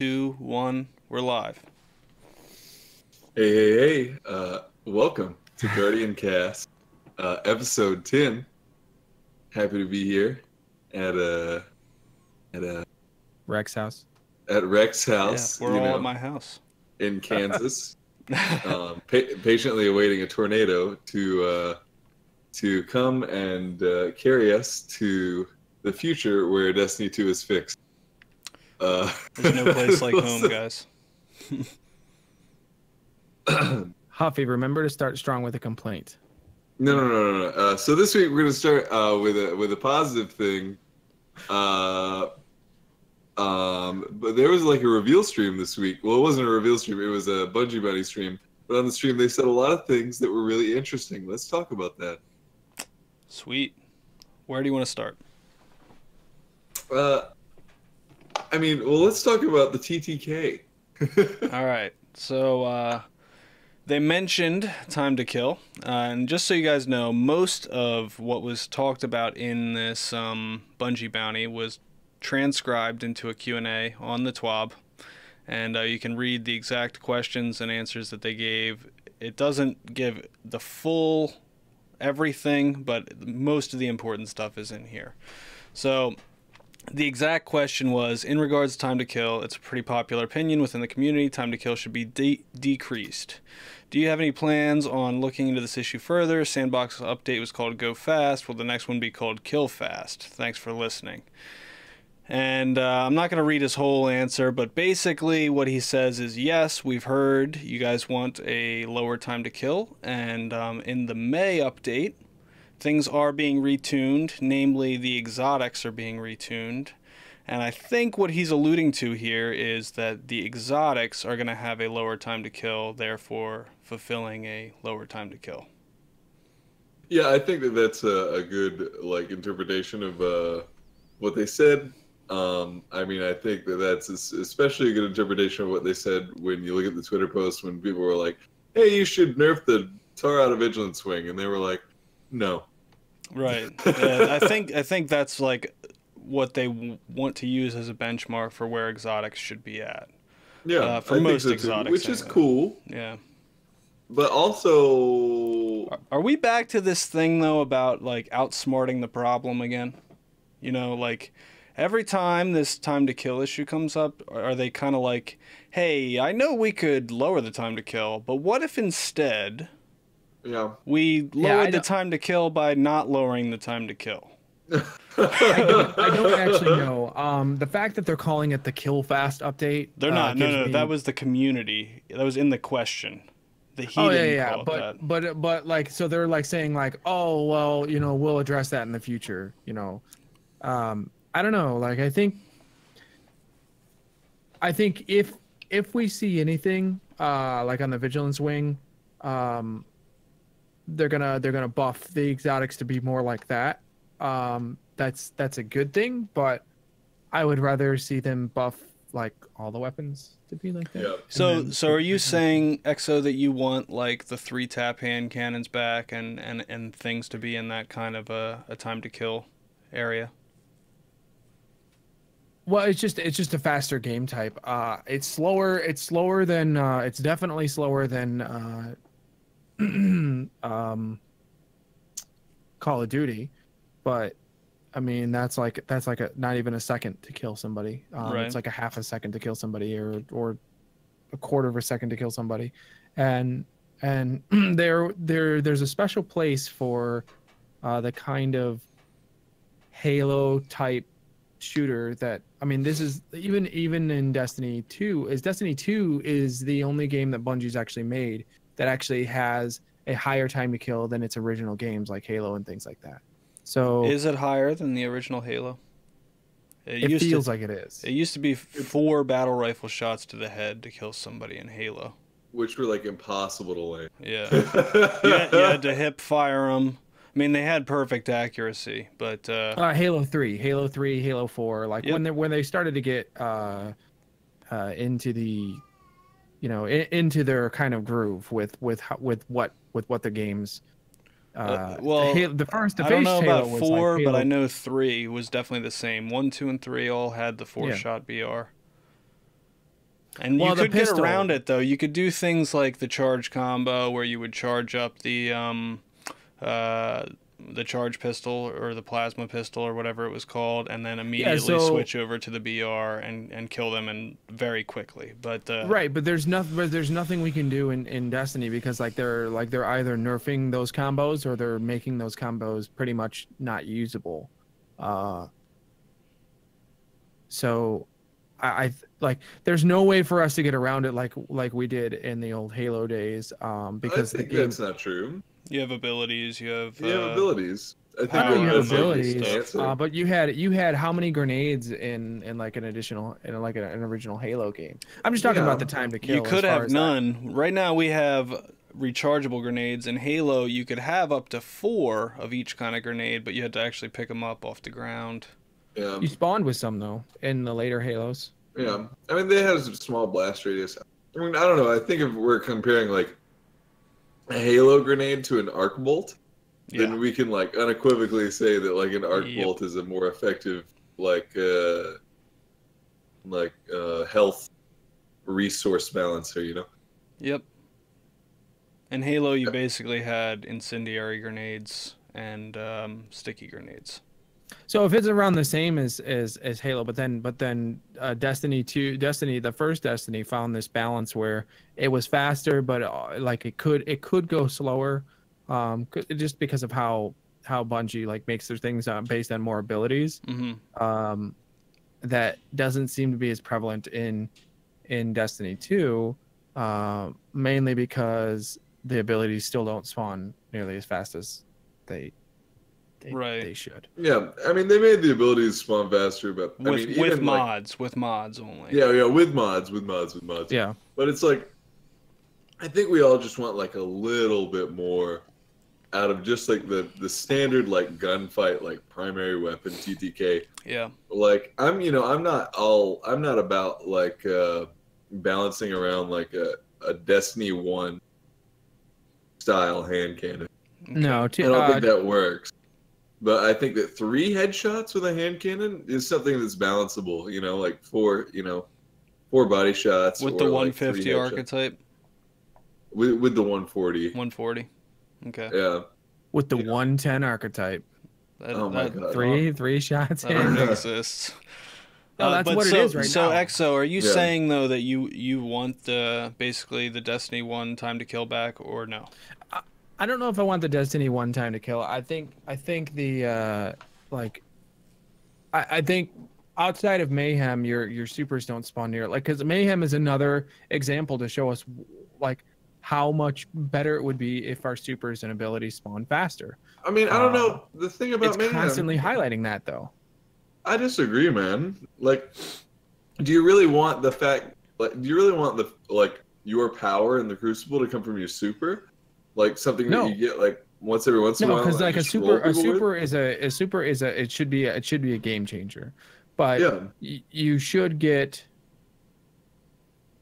2, 1, we're live. Hey. Welcome to GuardianCast, episode 10. Happy to be here at Reck's house. at Reck's house, Yeah, we're all at my house. in Kansas, patiently awaiting a tornado to come and carry us to the future where Destiny 2 is fixed. There's no place like home, guys. Huffy, remember to start strong with a complaint. No. So this week we're gonna start with a positive thing. But there was like a reveal stream this week. Well, it wasn't a reveal stream; it was a Bungie Buddy stream. But on the stream, they said a lot of things that were really interesting. Let's talk about that. Sweet. Where do you want to start? Let's talk about the TTK. All right. So they mentioned time to kill, and just so you guys know, most of what was talked about in this Bungie bounty was transcribed into a Q&A on the TWAB, and you can read the exact questions and answers that they gave. It doesn't give the full everything, but most of the important stuff is in here. So the exact question was, in regards to time to kill, it's a pretty popular opinion within the community, time to kill should be decreased. Do you have any plans on looking into this issue further? Sandbox update was called Go Fast. Will the next one be called Kill Fast? Thanks for listening. And I'm not going to read his whole answer, but basically what he says is, yes, we've heard you guys want a lower time to kill, and in the May update, things are being retuned, namely the exotics are being retuned, and I think what he's alluding to here is that the exotics are going to have a lower time to kill, therefore fulfilling a lower time to kill. Yeah, I think that's a good interpretation of what they said. I think that's especially a good interpretation of what they said when you look at the Twitter post when people were like, "Hey, you should nerf the Tar out of Vigilance Wing," and they were like, "No." Right. I think that's like what they want to use as a benchmark for where exotics should be at. Yeah, for most exotics, which is cool. Yeah. But also, are we back to this thing though about like outsmarting the problem again? You know, like every time this time to kill issue comes up, are they kind of like, "Hey, I know we could lower the time to kill, but what if instead we lowered the time to kill by not lowering the time to kill?" I don't actually know. The fact that they're calling it the Kill Fast update. They're not. No. That was the community. That was in the question. He didn't call it that. But like, so they're like saying like, oh well, we'll address that in the future. I don't know. Like, I think if we see anything like on the Vigilance Wing, they're gonna buff the exotics to be more like that. That's a good thing, but I would rather see them buff like all the weapons to be like that. Yeah. So are you saying, Exo, that you want like the 3-tap hand cannons back and things to be in that kind of a time to kill area? Well, it's just a faster game type. It's slower. It's slower than. It's definitely slower than Call of Duty, but I mean that's like not even a second to kill somebody. Right. It's like a half a second to kill somebody, or a quarter of a second to kill somebody, and there's a special place for the kind of Halo type shooter that, I mean, this is even in Destiny 2. Destiny 2 is the only game that Bungie's actually made that actually has a higher time to kill than its original games like Halo and things like that. So is it higher than the original Halo? It feels like it is. It used to be 4 battle rifle shots to the head to kill somebody in Halo, which were like impossible to land. Yeah. You had to hip fire them. I mean, they had perfect accuracy, but Halo 3, Halo 4, like when they started to get into the into their kind of groove with what the games the first I don't know about Halo 4, like but I know 3 was definitely the same. 1, 2, and 3 all had the 4-shot BR. And Well, you the could get pistol- around it though. You could do things like the charge combo, where you would charge up the charge pistol or the plasma pistol or whatever it was called, and then immediately so- switch over to the BR and kill them and very quickly. But Right, but there's nothing we can do in Destiny because they're either nerfing those combos or they're making those combos pretty much not usable. So I like there's no way for us to get around it like we did in the old Halo days. Because I think that's not true. you have abilities, you have abilities. I think I know you have that's like the abilities, answer. but you had how many grenades in like an additional in like an original Halo game? I'm just talking Yeah. about the time to kill. you could as far have as that. none. Right now we have rechargeable grenades. In Halo, you could have up to 4 of each kind of grenade, but you had to actually pick them up off the ground. Yeah. You spawned with some though in the later Halos. Yeah. I mean, they have a small blast radius. I mean, I don't know. I think if we're comparing like a Halo grenade to an arc bolt, then we can like unequivocally say that like an arc bolt is a more effective health resource balancer, you know? Yep. In Halo, you basically had incendiary grenades and sticky grenades. So if it's around the same as Halo, but then Destiny 2, the first Destiny found this balance where it was faster, but like it could go slower, just because of how Bungie like makes their things based on more abilities. Mm-hmm. That doesn't seem to be as prevalent in Destiny 2, mainly because the abilities still don't spawn nearly as fast as they should. Yeah, I mean they made the abilities spawn faster, but I mean with even mods only. Yeah, with mods. Yeah, but it's like I think we all just want like a little bit more out of just like the standard like gunfight like primary weapon TTK. Yeah. Like I'm not about like balancing around like a Destiny 1 style hand cannon. Okay. no, I don't think that works. But I think that 3 headshots with a hand cannon is something that's balanceable, you know, like 4 body shots with or the like 150 3 headshots. archetype. With the 140. 140. Okay. Yeah. with the 110 archetype, Oh my god. three shots That in. already exists. No, that's but what it is right so now. Exo, are you Yeah. saying though that you want basically the Destiny 1 time to kill back, or no? I don't know if I want the Destiny 1 time to kill. I think the I think outside of Mayhem, your supers don't spawn near like because Mayhem is another example to show us like how much better it would be if our supers and abilities spawn faster. I mean, I don't know. The thing about It's Mayhem, constantly highlighting that though. I disagree, man. Like, do you really want the fact? Like, do you really want the like your power in the Crucible to come from your super? Like something No. that you get like once every once in a No, while. because like and just roll people with? a super is a it should be a game changer, but Yeah. you should get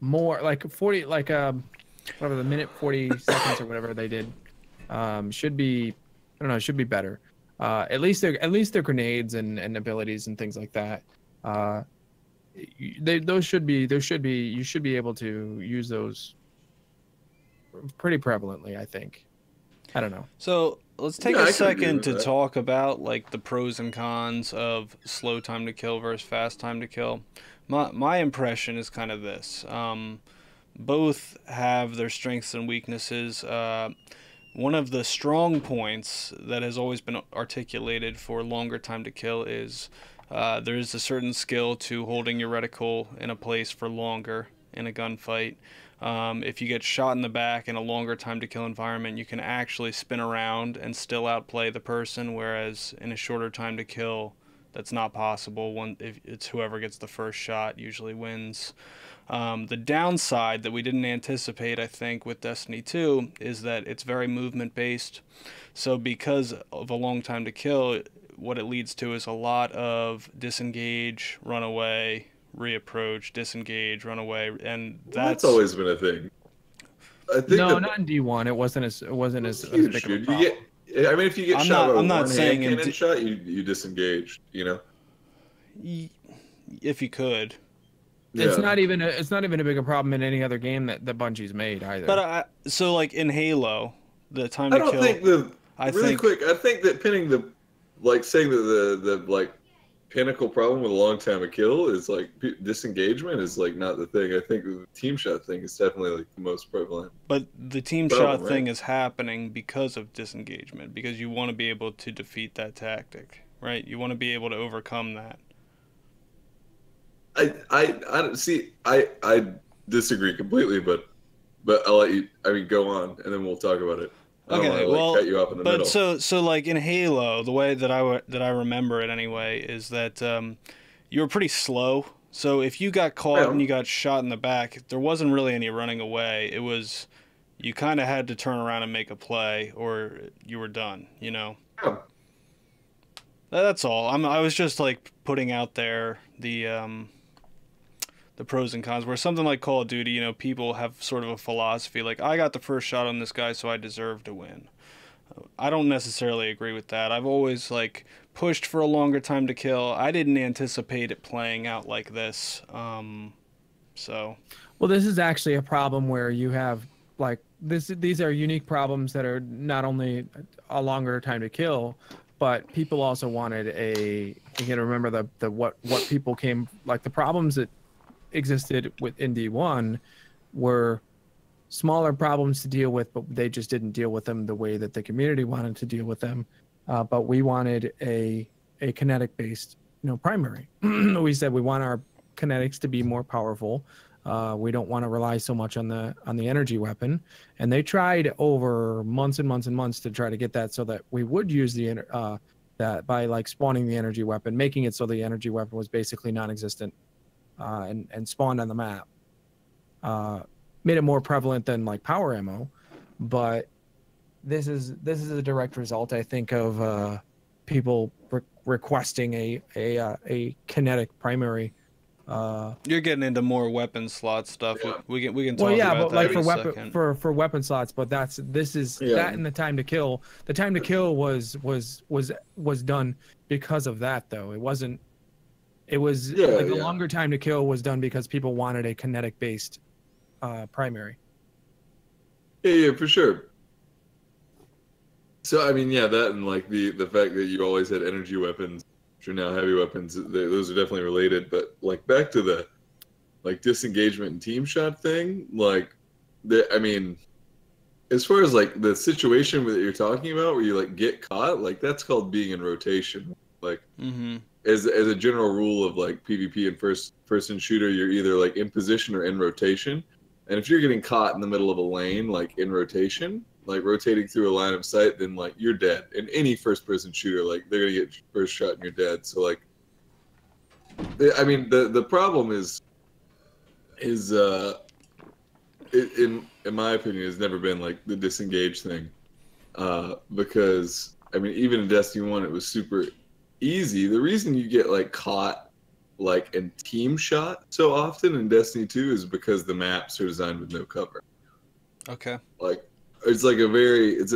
more like 40 like whatever the minute 40 seconds or whatever they did should be I don't know, it should be better. At least their grenades and abilities and things like that. You should be able to use those pretty prevalently, I think. I don't know. So let's take Yeah, I a can agree second with to that. talk about like the pros and cons of slow time to kill versus fast time to kill. My impression is kind of this. Both have their strengths and weaknesses. One of the strong points that has always been articulated for longer time to kill is there is a certain skill to holding your reticle in a place for longer in a gunfight. If you get shot in the back in a longer time to kill environment, you can actually spin around and still outplay the person, whereas in a shorter time to kill, that's not possible. If it's whoever gets the first shot usually wins. The downside that we didn't anticipate, I think, with Destiny 2 is that it's very movement based. So because of a long time to kill, what it leads to is a lot of disengage, run away, reapproach, disengage, run away, and That's always been a thing. I think No, that, not in D1. It wasn't as huge, big of a dude. problem. I mean, if you get I'm shot not- by I'm not one saying hand in cannon shot, you disengage. You know. if you could. It's Yeah. not even a bigger problem in any other game that Bungie's made either. But so like in Halo, the time I to don't kill, think the I really think quick. I think that pinning the like saying that the like pinnacle problem with a long time to kill is like disengagement is like not the thing. I think the team shot thing is definitely like the most prevalent but the team problem, shot right? thing is happening because of disengagement, because you want to be able to defeat that tactic, right? You want to be able to overcome that. I don't see. I disagree completely, but I'll let you. I mean, go on, and then we'll talk about it. I don't want Okay, to like well, cut you off in the but middle. so like in Halo, the way that that I remember it anyway is that you were pretty slow. So if you got caught and Yeah, you got shot in the back, there wasn't really any running away. It was you kind of had to turn around and make a play, or you were done. You know, yeah, that's all. I was just like putting out there the pros and cons. Where something like Call of Duty, you know, people have sort of a philosophy like I got the first shot on this guy, so I deserve to win. I don't necessarily agree with that. I've always like pushed for a longer time to kill. I didn't anticipate it playing out like this. So Well, this is actually a problem where you have like these are unique problems that are not only a longer time to kill, but people also wanted you gotta remember the what people came like the problems that existed within D1 were smaller problems to deal with, but they just didn't deal with them the way that the community wanted to deal with them. But we wanted a kinetic based, primary. We said we want our kinetics to be more powerful. We don't want to rely so much on the energy weapon, and they tried over months and months and months to try to get that so that we would use that by like spawning the energy weapon, making it so the energy weapon was basically non-existent, and spawned on the map. Made it more prevalent than like power ammo, but this is a direct result, I think, of people requesting a kinetic primary. you're getting into more weapon slot stuff. yeah, We can Well, talk yeah, about but that like in for a weapon second. for weapon slots, but this is yeah. that and the time to kill. The time to kill was done because of that, though. It wasn't. It was Yeah, like the yeah. longer time to kill was done because people wanted a kinetic based primary. Yeah, for sure. So I mean, yeah, that and like the fact that you always had energy weapons, which are now heavy weapons, those are definitely related. But like back to the like disengagement and team shot thing, like I mean, as far as like the situation that you're talking about where you like get caught, like that's called being in rotation. Like Mm-hmm. as a general rule of like PvP and first person shooter, you're either like in position or in rotation. And if you're getting caught in the middle of a lane, like in rotation, like rotating through a line of sight, then like you're dead. In any first person shooter, like they're gonna get first shot and you're dead. So like, I mean, the problem is in my opinion has never been like the disengage thing, because I mean even in Destiny 1 it was super easy. The reason you get like caught like in team shot so often in Destiny 2 is because the maps are designed with no cover. Okay. Like it's a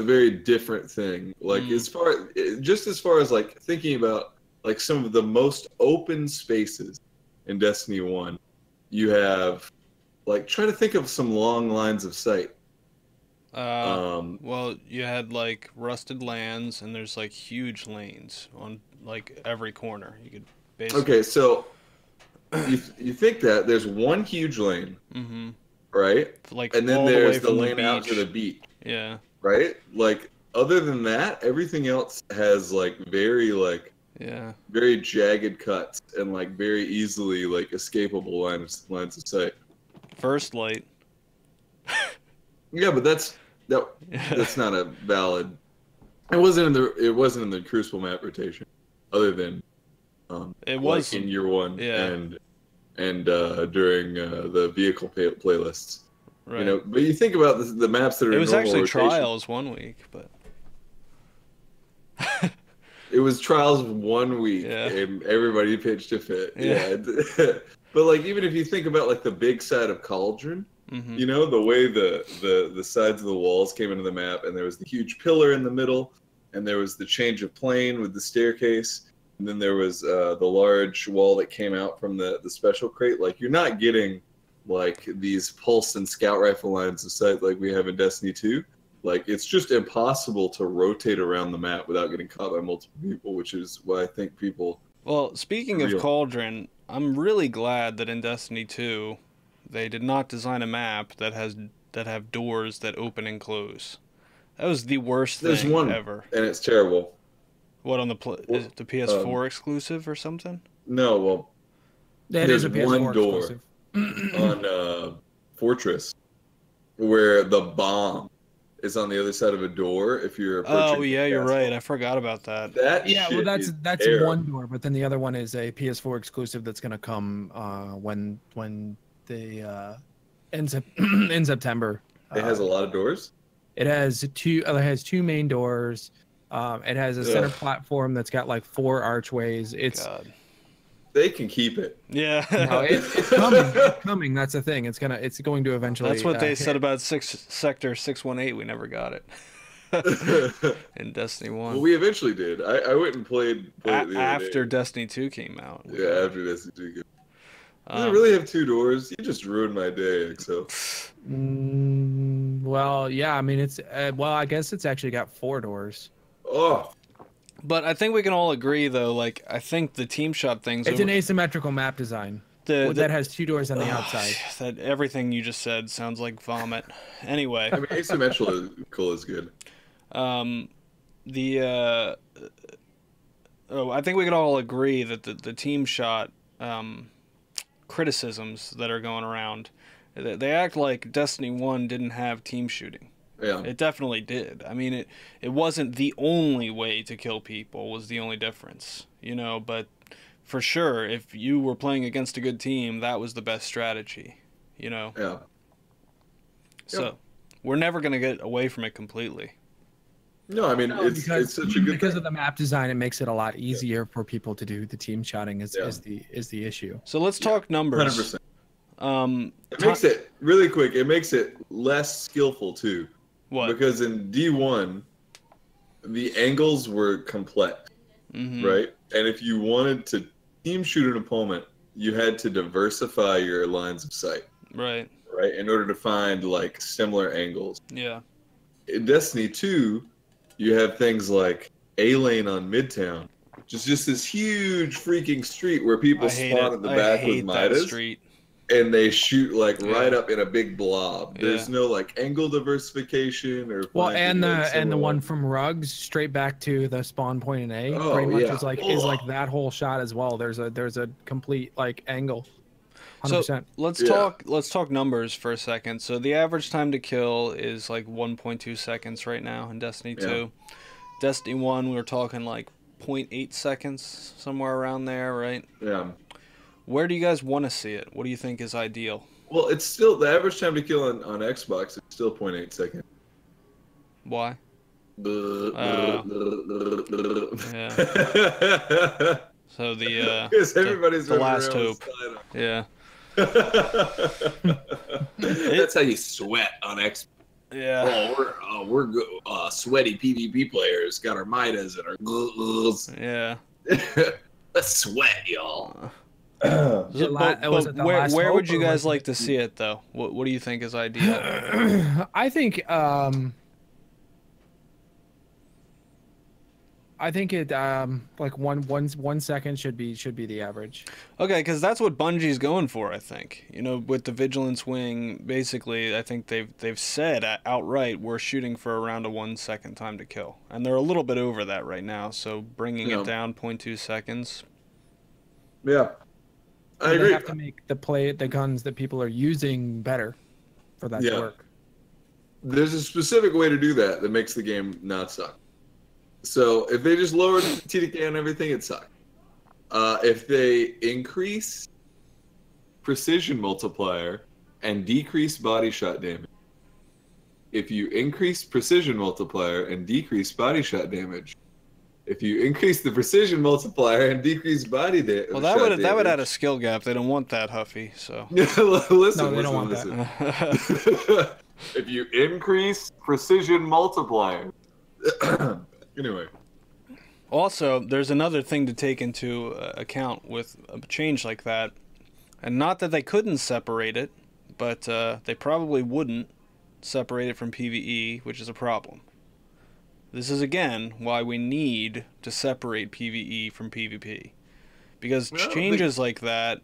very different thing. Like Mm. as far as like thinking about like some of the most open spaces in Destiny 1, you have like try to think of some long lines of sight. Well, you had like rusted lands, and there's like huge lanes on like every corner. You could basically. Okay, so you think that there's one huge lane, Mm-hmm. right? Like And then all the way there's the from the lane out to the beach. beach, Yeah. right? Like other than that, everything else has like Yeah. very jagged cuts and like very easily like escapable lines of sight. First light. Yeah, but that's not a valid. It wasn't in the Crucible map rotation, other than It like was. in year one Yeah. and during the vehicle playlists. Right. You know, but you think about the maps that are It in was normal actually rotation. trials 1 week, but. It was trials 1 week, Yeah. and everybody pitched a fit. Yeah. Yeah. But like even if you think about like the big side of Cauldron, Mm-hmm. you know, the way the sides of the walls came into the map, and there was the huge pillar in the middle, and there was the change of plane with the staircase. And then there was the large wall that came out from the special crate. Like, you're not getting like these pulse and scout rifle lines of sight like we have in Destiny 2. Like, it's just impossible to rotate around the map without getting caught by multiple people, which is why I think people... Well, speaking of Cauldron, I'm really glad that in Destiny 2, they did not design a map that have doors that open and close. That was the worst thing ever. And it's terrible. What, on is it the PS4 exclusive or something? No, well, there's a PS4 one door on Fortress where the bomb is on the other side of a door if you're approaching. Oh yeah, you're right. I forgot about that. Well, that's one door, but then the other one is a PS4 exclusive that's gonna come when the in September. It has a lot of doors. It has two main doors. It has a center platform that's got like 4 archways. They can keep it. Yeah. No, it's coming. It's coming. That's the thing. It's going to eventually. That's what they said about Sector 618. We never got it in Destiny 1. Well, we eventually did. I went and played it the other after day. Destiny 2 came out. Yeah, after Destiny 2 came out. Does it really have 2 doors? You just ruined my day, Excel. Well, yeah. I mean, it's I guess it's actually got 4 doors. Oh. But I think we can all agree, though, like, I think the team shot things... It's an asymmetrical map design that has 2 doors on the outside. That everything you just said sounds like vomit. Anyway. I mean, asymmetrical is good. I think we can all agree that the team shot criticisms that are going around, they act like Destiny 1 didn't have team shooting. Yeah. It definitely did. I mean, it wasn't the only way to kill people, was the only difference, but for sure, if you were playing against a good team, that was the best strategy, Yeah. So, we're never going to get away from it completely. No, I mean, it's such a good because of the map design, it makes it a lot easier for people to do the team shotting is the issue. So let's talk numbers. 100%. It makes it really quick. It makes it less skillful too. What? Because in D1, the angles were complex, right? And if you wanted to team shoot an opponent, you had to diversify your lines of sight. Right. Right, in order to find like similar angles. Yeah. In Destiny 2, you have things like A lane on Midtown, which is just this huge freaking street where people spawn at the back with Midas. Street. And they shoot like right up in a big blob. There's no like angle diversification or and the one from Rugs straight back to the spawn point in A pretty much is like that whole shot as well. There's a complete like angle. 100%. So let's talk numbers for a second. So the average time to kill is like 1.2 seconds right now in Destiny 2. Yeah. Destiny 1 we were talking like 0.8 seconds, somewhere around there, right? Yeah. Where do you guys want to see it? What do you think is ideal? Well, it's still the average time to kill on Xbox is still 0.8 seconds. Why? Yeah. So the because everybody's the last hope. Yeah. That's how you sweat on Xbox. Yeah. Oh, we're sweaty PvP players. Got our Midas and our goals. Yeah. Let's sweat, y'all. Where would you guys like to see it, though? What do you think is ideal? I think it like one second should be the average. Okay, because that's what Bungie's going for, I think. With the Vigilance Wing, basically, I think they've said outright we're shooting for around a 1 second time to kill, and they're a little bit over that right now. So bringing it down 0.2 seconds. Yeah. I agree. They have to make the guns that people are using better for that to work. There's a specific way to do that makes the game not suck. So if they just lowered TDK on everything, it sucks. If they increase precision multiplier and decrease body shot damage, if you increase precision multiplier and decrease body shot damage, if you increase the precision multiplier and decrease body damage... Well, that would add a skill gap. They don't want that, Huffy, so... listen, they don't want that. If you increase precision multiplier... Anyway. Also, there's another thing to take into account with a change like that, and not that they couldn't separate it, but they probably wouldn't separate it from PvE, which is a problem. This is again why we need to separate PvE from PvP, because changes like that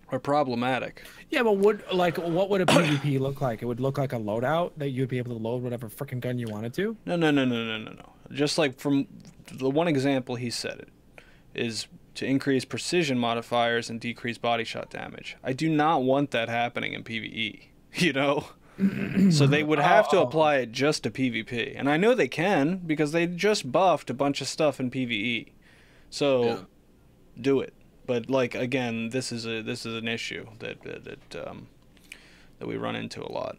are problematic. Yeah, but what would a PvP look like? It would look like a loadout that you'd be able to load whatever freaking gun you wanted to. No. Just like from the one example he said it is to increase precision modifiers and decrease body shot damage. I do not want that happening in PvE, you know? So they would have to apply it just to PvP. And I know they can because they just buffed a bunch of stuff in PvE. So do it. But like again, this is an issue that we run into a lot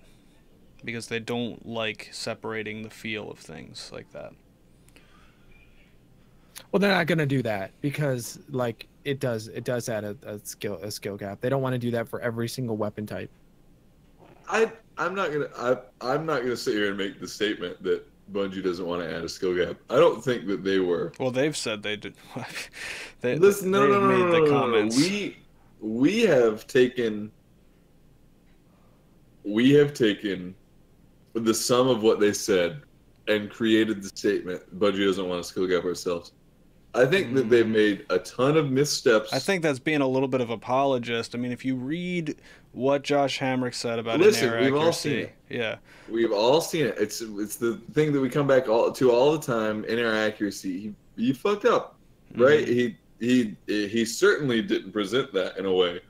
because they don't like separating the feel of things like that. Well, they're not gonna do that because like it does add a skill gap. They don't want to do that for every single weapon type. I'm not gonna sit here and make the statement that Bungie doesn't want to add a skill gap. I don't think that they were. Well, they've said they did. Listen, no. We have taken the sum of what they said and created the statement. Bungie doesn't want a skill gap ourselves. I think that they've made a ton of missteps. I think that's being a little bit of apologist. I mean, if you read what Josh Hamrick said about in-air accuracy, we've all seen it. Yeah, we've all seen it. It's the thing that we come back to all the time. In-air accuracy, he fucked up, right? He certainly didn't present that in a way,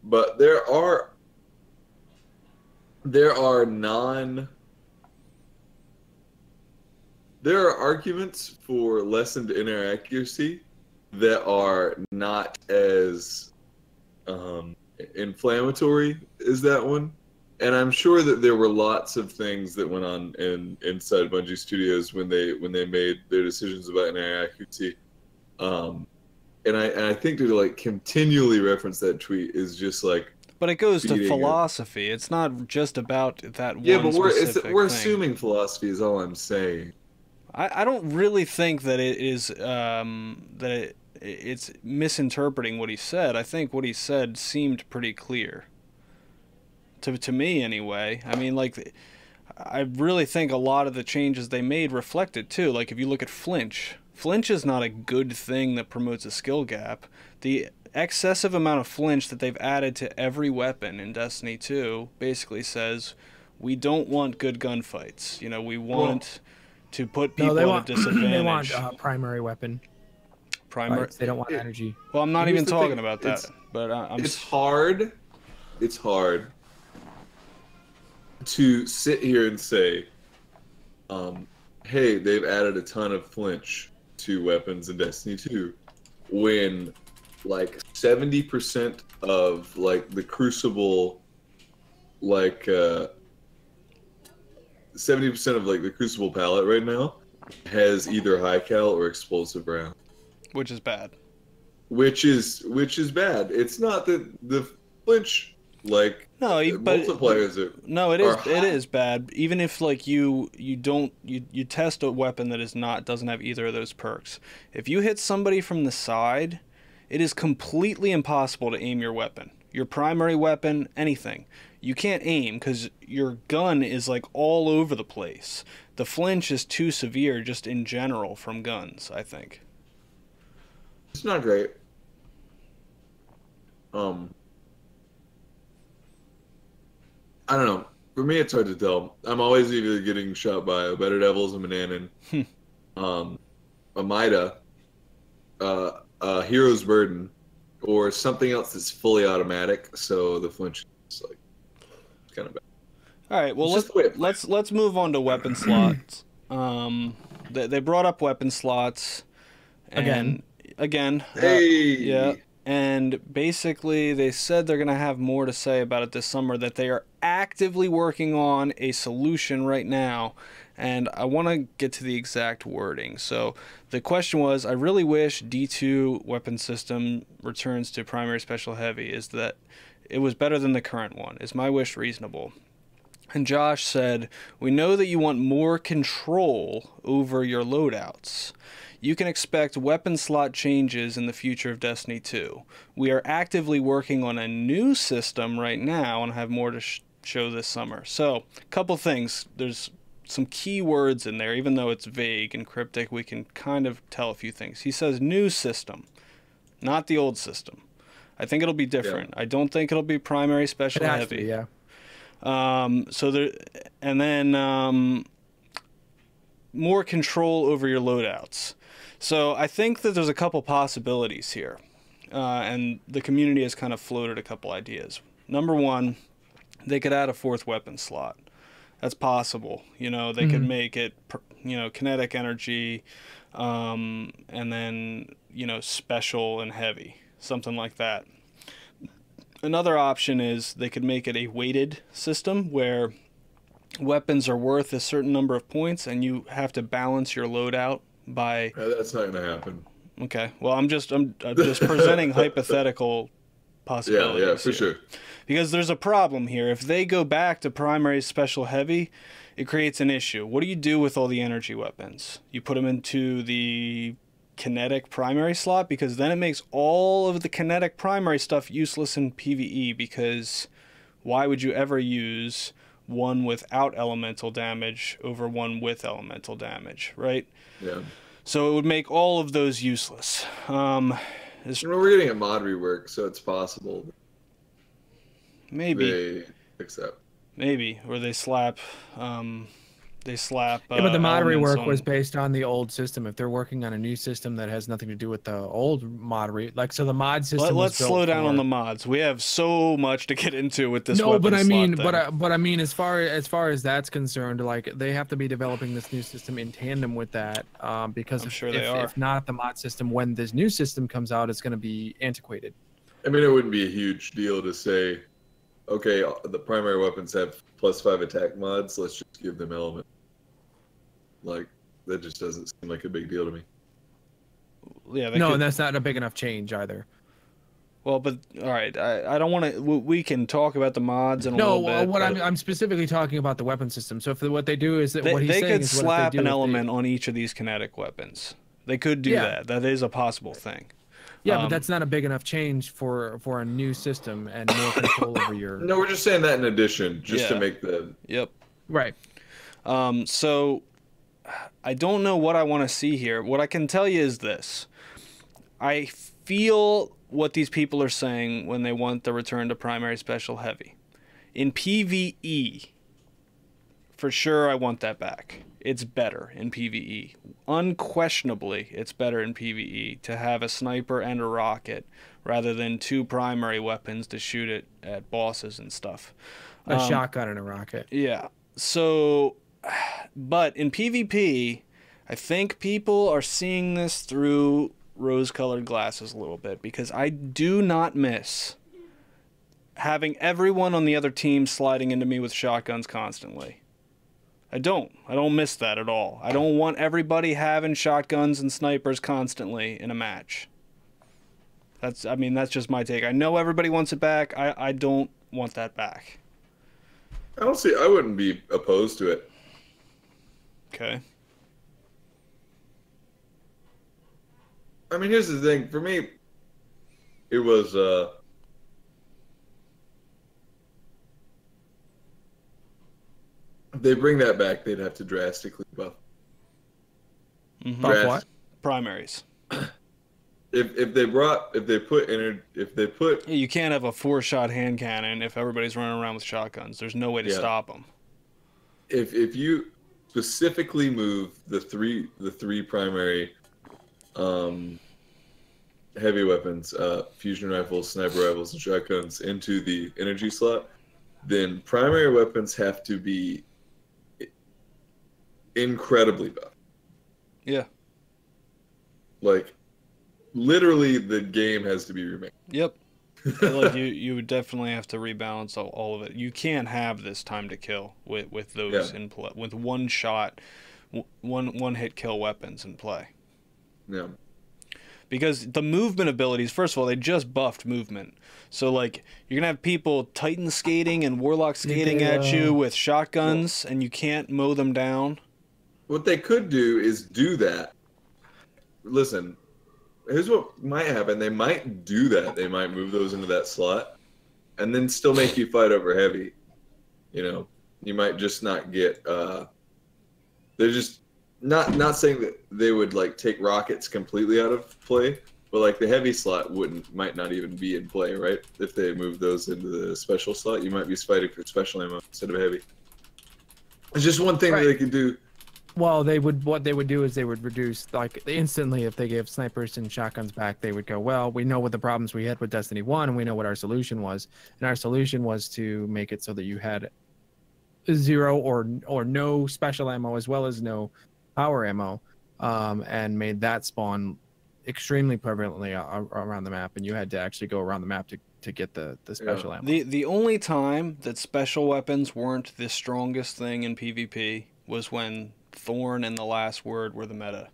but there are arguments for lessened in-air accuracy that are not as inflammatory as that one. And I'm sure that there were lots of things that went on inside Bungie Studios when they made their decisions about in-air accuracy. And I think to like continually reference that tweet is just like. But it goes to philosophy. It's not just about that one. Yeah, but we're assuming philosophy is all I'm saying. I don't really think that it is it's misinterpreting what he said. I think what he said seemed pretty clear. To me anyway. I mean, like, I really think a lot of the changes they made reflect it too. Like if you look at flinch is not a good thing that promotes a skill gap. The excessive amount of flinch that they've added to every weapon in Destiny 2 basically says we don't want good gunfights. You know, we want to put people at a disadvantage. They want primary weapon. Primary. They don't want energy. Well, I'm not even talking about that. But it's hard. It's hard to sit here and say, "Hey, they've added a ton of flinch to weapons in Destiny 2," when like 70% of like the Crucible, like 70% of like the Crucible palette right now has either high cal or explosive round, which is bad. Which is bad. It's not that the flinch like multipliers are. No, it is bad. Even if like you test a weapon that doesn't have either of those perks. If you hit somebody from the side, it is completely impossible to aim your weapon. Your primary weapon, anything. You can't aim because your gun is like all over the place. The flinch is too severe just in general from guns, I think. It's not great. I don't know. For me, it's hard to tell. I'm always either getting shot by a Better Devils, a Mananan, a Mida, a Hero's Burden, or something else that's fully automatic. So the flinch is like kind of bad. All right. Well, let's move on to weapon slots. They brought up weapon slots again. Hey. Yeah. And basically, they said they're going to have more to say about it this summer, that they are actively working on a solution right now. And I want to get to the exact wording. So the question was, I really wish D2 weapon system returns to primary special heavy. Is that it was better than the current one? Is my wish reasonable? And Josh said, we know that you want more control over your loadouts. You can expect weapon slot changes in the future of Destiny 2. We are actively working on a new system right now and have more to show this summer. So, a couple things. There's some key words in there. Even though it's vague and cryptic, we can kind of tell a few things. He says new system, not the old system. I think it'll be different. Yeah. I don't think it'll be primary, special, heavy. Yeah. So there, and then more control over your loadouts. So I think that there's a couple possibilities here, and the community has kind of floated a couple ideas. Number one, they could add a 4th weapon slot. That's possible. You know, they could make it, you know, kinetic energy, and then, you know, special and heavy, something like that. Another option is they could make it a weighted system where weapons are worth a certain number of points and you have to balance your loadout by... That's not going to happen. Okay. Well, I'm just presenting hypothetical possibilities. Yeah, for sure. Because there's a problem here. If they go back to primary, special, heavy, it creates an issue. What do you do with all the energy weapons? You put them into the kinetic primary slot, because then it makes all of the kinetic primary stuff useless in PvE, because why would you ever use one without elemental damage over one with elemental damage, right? Yeah. So it would make all of those useless. We're getting a mod rework, so it's possible. Maybe. They accept. Maybe. Or they slap... yeah, but the mod rework was based on the old system. If they're working on a new system that has nothing to do with the old mod so the mod system. Let's slow down on the mods. We have so much to get into with this. No, but I mean, but I mean, as far as that's concerned, like they have to be developing this new system in tandem with that, because I'm sure they are. If not, the mod system, when this new system comes out, it's going to be antiquated. I mean, it wouldn't be a huge deal to say, okay, the primary weapons have +5 attack mods. Let's just give them element. Like, that just doesn't seem like a big deal to me. Yeah. No, and that's not a big enough change either. Well, but all right, I don't want to. We can talk about the mods in a little bit. No, what I'm specifically talking about the weapon system. So if what they do is that they, what he's they saying could is slap an element on each of these kinetic weapons. They could do that. That is a possible thing. Yeah, but that's not a big enough change for a new system and more control over your... No, we're just saying that in addition, just to make the... Yep. Right. So, I don't know what I want to see here. What I can tell you is this. I feel what these people are saying when they want the return to primary, special, heavy. In PvE, for sure I want that back. It's better in PvE. Unquestionably, it's better in PvE to have a sniper and a rocket rather than 2 primary weapons to shoot it at bosses and stuff. A shotgun and a rocket. Yeah. So, but in PvP, I think people are seeing this through rose-colored glasses a little bit, because I do not miss having everyone on the other team sliding into me with shotguns constantly. I don't miss that at all. I don't want everybody having shotguns and snipers constantly in a match. That's just my take. I know everybody wants it back. I don't want that back. I wouldn't be opposed to it. Okay. I mean, here's the thing. For me, it was if they bring that back, they'd have to drastically buff. Buff what? Primaries. If they put Yeah, you can't have a 4-shot hand cannon if everybody's running around with shotguns. There's no way to stop them. If you specifically move the three primary heavy weapons, fusion rifles, sniper rifles, and shotguns into the energy slot, then primary weapons have to be incredibly buff. Yeah. Like, literally, the game has to be remade. Yep. Like you would definitely have to rebalance all of it. You can't have this time to kill with those in play, with one shot, one hit kill weapons in play. Yeah. Because the movement abilities, first of all, they just buffed movement. So, like, you're going to have people Titan skating and Warlock skating at you with shotguns, and you can't mow them down. What they could do is do that, listen. Here's what might happen. They might do that. They might move those into that slot, and then still make you fight over heavy. You know, you might just not get. They're just not saying that they would like take rockets completely out of play, but like the heavy slot might not even be in play, right? If they move those into the special slot, you might be fighting for special ammo instead of heavy. It's just one thing that they could do. Well, what they would do is they would reduce, like, instantly. If they gave snipers and shotguns back, they would go, well, we know what the problems we had with Destiny 1, and we know what our solution was. And our solution was to make it so that you had zero or no special ammo, as well as no power ammo, and made that spawn extremely prevalently around the map, and you had to actually go around the map to get the special ammo. The only time that special weapons weren't the strongest thing in PvP was when Thorn and the Last Word were the meta.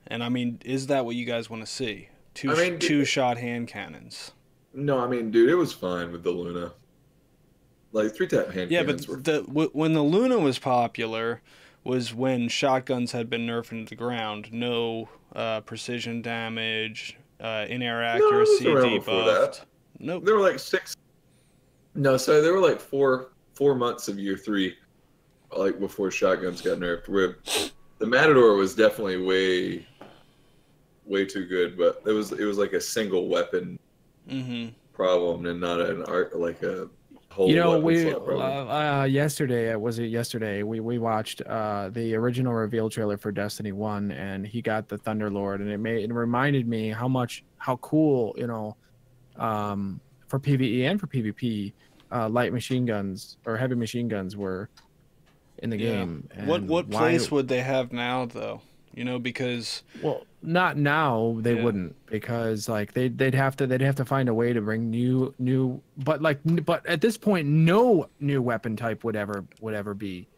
And I mean, is that what you guys want to see? Two-shot hand cannons. No, I mean, dude, it was fine with the Luna. Like 3-tap hand cannons were. When the Luna was popular was when shotguns had been nerfed into the ground. No precision damage, in-air accuracy debuffed. Nope. There were like 6. No, sorry, there were like four months of year 3, like before shotguns got nerfed. Where the Matador was definitely way too good, but it was like a single weapon problem and not an art like a whole. You know, yesterday we watched the original reveal trailer for Destiny 1, and he got the Thunderlord, and it reminded me how cool, you know, for PvE and for PvP, light machine guns or heavy machine guns were in the game. And what place would they have now, though? You know, because not now, they wouldn't, because like they'd have to find a way to bring new but at this point no new weapon type would ever be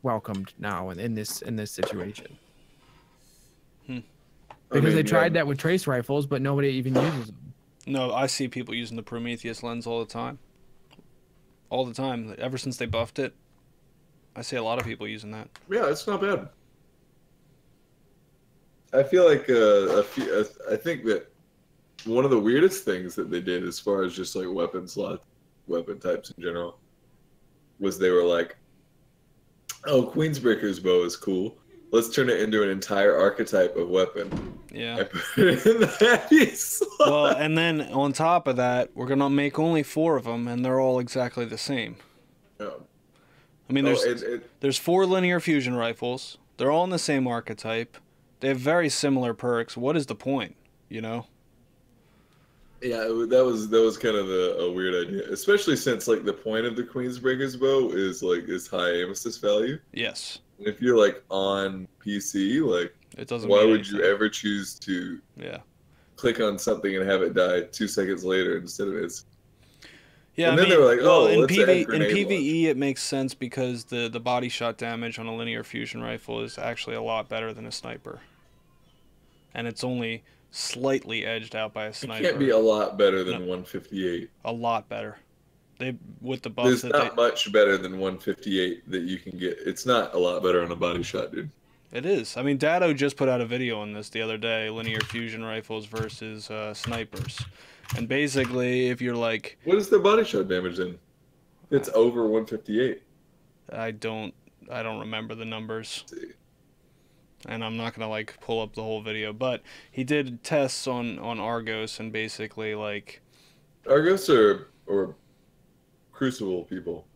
welcomed now in this situation. Because they tried that with trace rifles, but nobody even uses them. No, I see people using the Prometheus lens all the time. All the time. Ever since they buffed it, I see a lot of people using that. Yeah, it's not bad. I feel like I think that one of the weirdest things that they did, as far as just like weapon slots, weapon types in general, was they were like, "Oh, Queensbreaker's bow is cool. Let's turn it into an entire archetype of weapon." Yeah. I put it in the heavy slot. Well, and then on top of that, we're gonna make only 4 of them, and they're all exactly the same. Yeah. I mean, there's 4 linear fusion rifles. They're all in the same archetype. They have very similar perks. What is the point, you know? Yeah, that was kind of a weird idea, especially since like the point of the Queensbreaker's bow is high aim assist value. Yes. And if you're like on PC, like it doesn't. Why would you ever choose to click on something and have it die 2 seconds later instead of its? Yeah, and then they were like, "Oh, in let's add grenade PvE it makes sense because the body shot damage on a linear fusion rifle is actually a lot better than a sniper, and it's only slightly edged out by a sniper. It can't be a lot better than 158. A lot better. With the buffs. There's not much better than 158 that you can get. It's not a lot better on a body shot, dude. It is. I mean, Dado just put out a video on this the other day, linear fusion rifles versus snipers. And basically, if you're like... What is the body shot damage then? It's over 158. I don't remember the numbers. And I'm not going to, like, pull up the whole video. But he did tests on Argos and basically, like... Argos or Crucible people?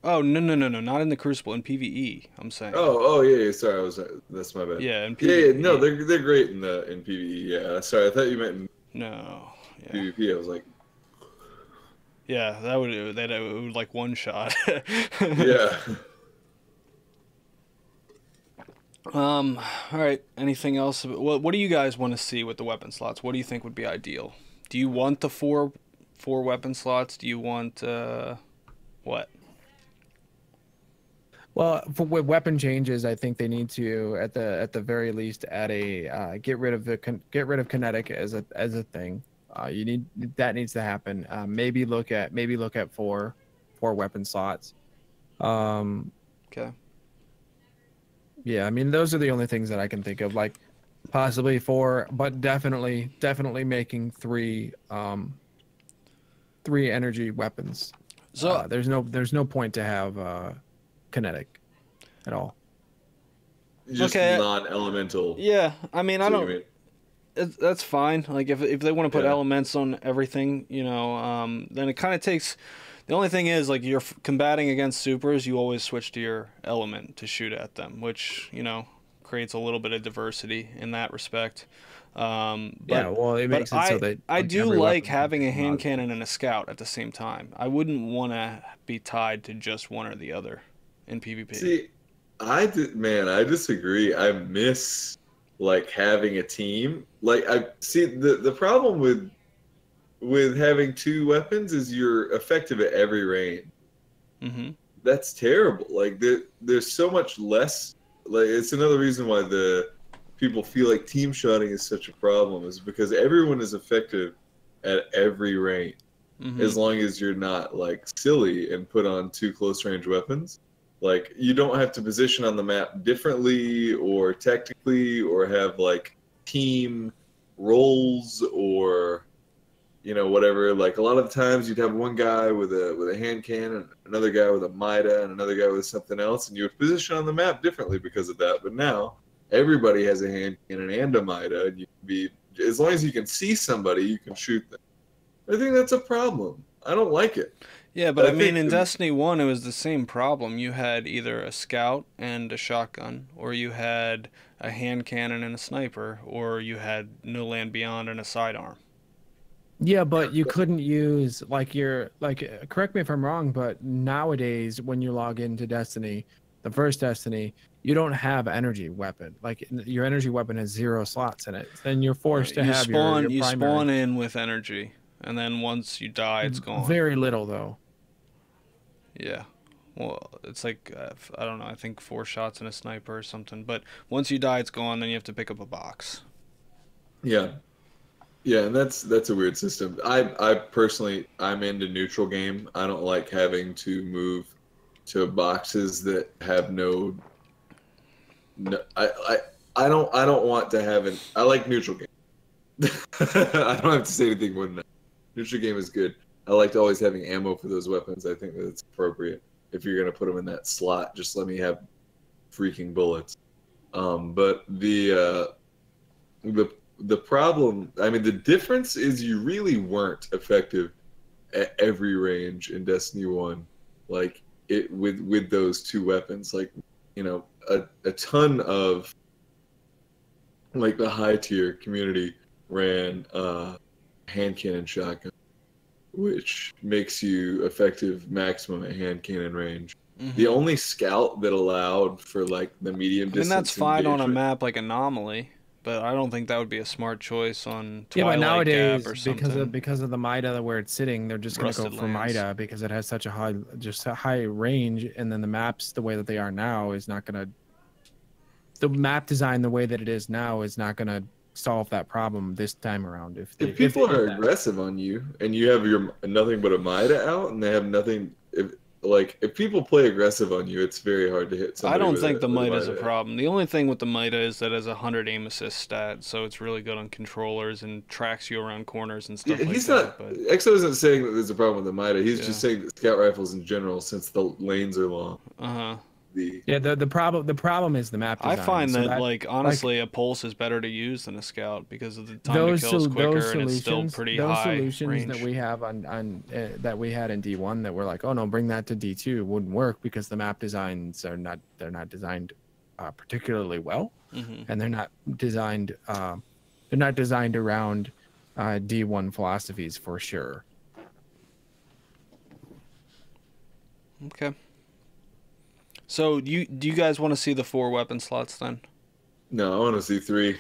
Oh, no, not in the Crucible, in PvE, I'm saying. Oh, yeah, sorry, that's my bad. Yeah, in PvE. Yeah, no, they're great in PvE, yeah. Sorry, I thought you meant in PvP, I was like... Yeah, that would like one shot. Yeah. All right, anything else? What do you guys want to see with the weapon slots? What do you think would be ideal? Do you want the four weapon slots? Do you want, what? Well, with weapon changes, I think they need to at the very least add a get rid of kinetic as a thing. That needs to happen. Maybe look at four weapon slots. Okay. Yeah, I mean those are the only things that I can think of. Like Possibly 4, but definitely making 3 3 energy weapons. So There's no point to have kinetic at all. Just okay, non-elemental. yeah. I mean, I So you don't. mean? That's fine. Like if they want to put Yeah. elements on everything, then it kind of takes. The only thing is, like, you're combating against supers, you always switch to your element to shoot at them, which creates a little bit of diversity in that respect. Yeah, well, it makes it so that I like do every like weapon can having take a a hand mod. cannon and a scout at the same time. I wouldn't want to be tied to just one or the other in PvP. See, I disagree. I miss like having a team. Like I see the problem with having 2 weapons is you're effective at every range. Mm-hmm. That's terrible. Like there's so much less. Like it's another reason why the people feel like team shotting is such a problem is because everyone is effective at every range Mm-hmm. as long as you're not like silly and put on 2 close range weapons. Like you don't have to position on the map differently or technically or have like team roles or whatever. Like a lot of the times you'd have one guy with a hand cannon, another guy with a Mida, and another guy with something else, and you would position on the map differently because of that. But now everybody has a hand cannon and a Mida, and you can be as long as you can see somebody, you can shoot them. I think that's a problem. I don't like it. Yeah, but I I mean, think in Destiny 1, it was the same problem. You had either a scout and a shotgun, or you had a hand cannon and a sniper, or you had No Land Beyond and a sidearm. Yeah, but you couldn't use correct me if I'm wrong, but nowadays when you log into Destiny, the first Destiny, you don't have energy weapon. Like your energy weapon has 0 slots in it. Then you're forced to You have your you primary. spawn in with energy, and then once you die, it's gone. Very little though. Yeah. Well, it's like, I don't know, I think 4 shots and a sniper or something. But once you die, it's gone, then you have to pick up a box. Yeah. Yeah, and that's a weird system. I personally I'm into neutral game. I don't like having to move to boxes that have no I don't want to have an I like neutral game. I don't have to say anything more than that. Neutral game is good. I liked always having ammo for those weapons. I think that it's appropriate. If you're gonna put them in that slot, just let me have freaking bullets. But the problem, I mean, the difference is you really weren't effective at every range in Destiny 1. Like it with those 2 weapons. Like, a ton of like the high tier community ran hand cannon shotgun, which makes you effective maximum at hand cannon range. Mm-hmm. The only scout that allowed for like the medium I mean, that's distance fine on a engagement. map like Anomaly, but I don't think that would be a smart choice on Yeah, but Twilight Gap nowadays or something. because of the Mida where it's sitting, they're just gonna go Rusted for Lands. Mida because it has such a high range, and then the maps the way that they are now is not gonna. The map design the way that it is now is not gonna solve that problem this time around. If people are aggressive on you and you have your nothing but a Mida out and they have nothing, if people play aggressive on you, it's very hard to hit I somebody. don't think the with Mida is a Mida. problem. The only thing with the Mida is that it has a 100 aim assist stat, so it's really good on controllers and tracks you around corners and stuff Yeah, like he's that. not. But EXO isn't saying that there's a problem with the Mida. He's Yeah. just saying that scout rifles in general, since the lanes are long. uh-huh. the problem is the map design. I find so that, like, honestly, a pulse is better to use than a scout because of the time to those kill is quicker those and it's still solutions pretty those high solutions range. that we have that we had in D1 that we're like, oh no, bring that to D2 wouldn't work because the map designs are not designed particularly well, Mm-hmm. and they're not designed around D1 philosophies for sure. Okay. So do you guys want to see the 4 weapon slots then? No, I want to see 3.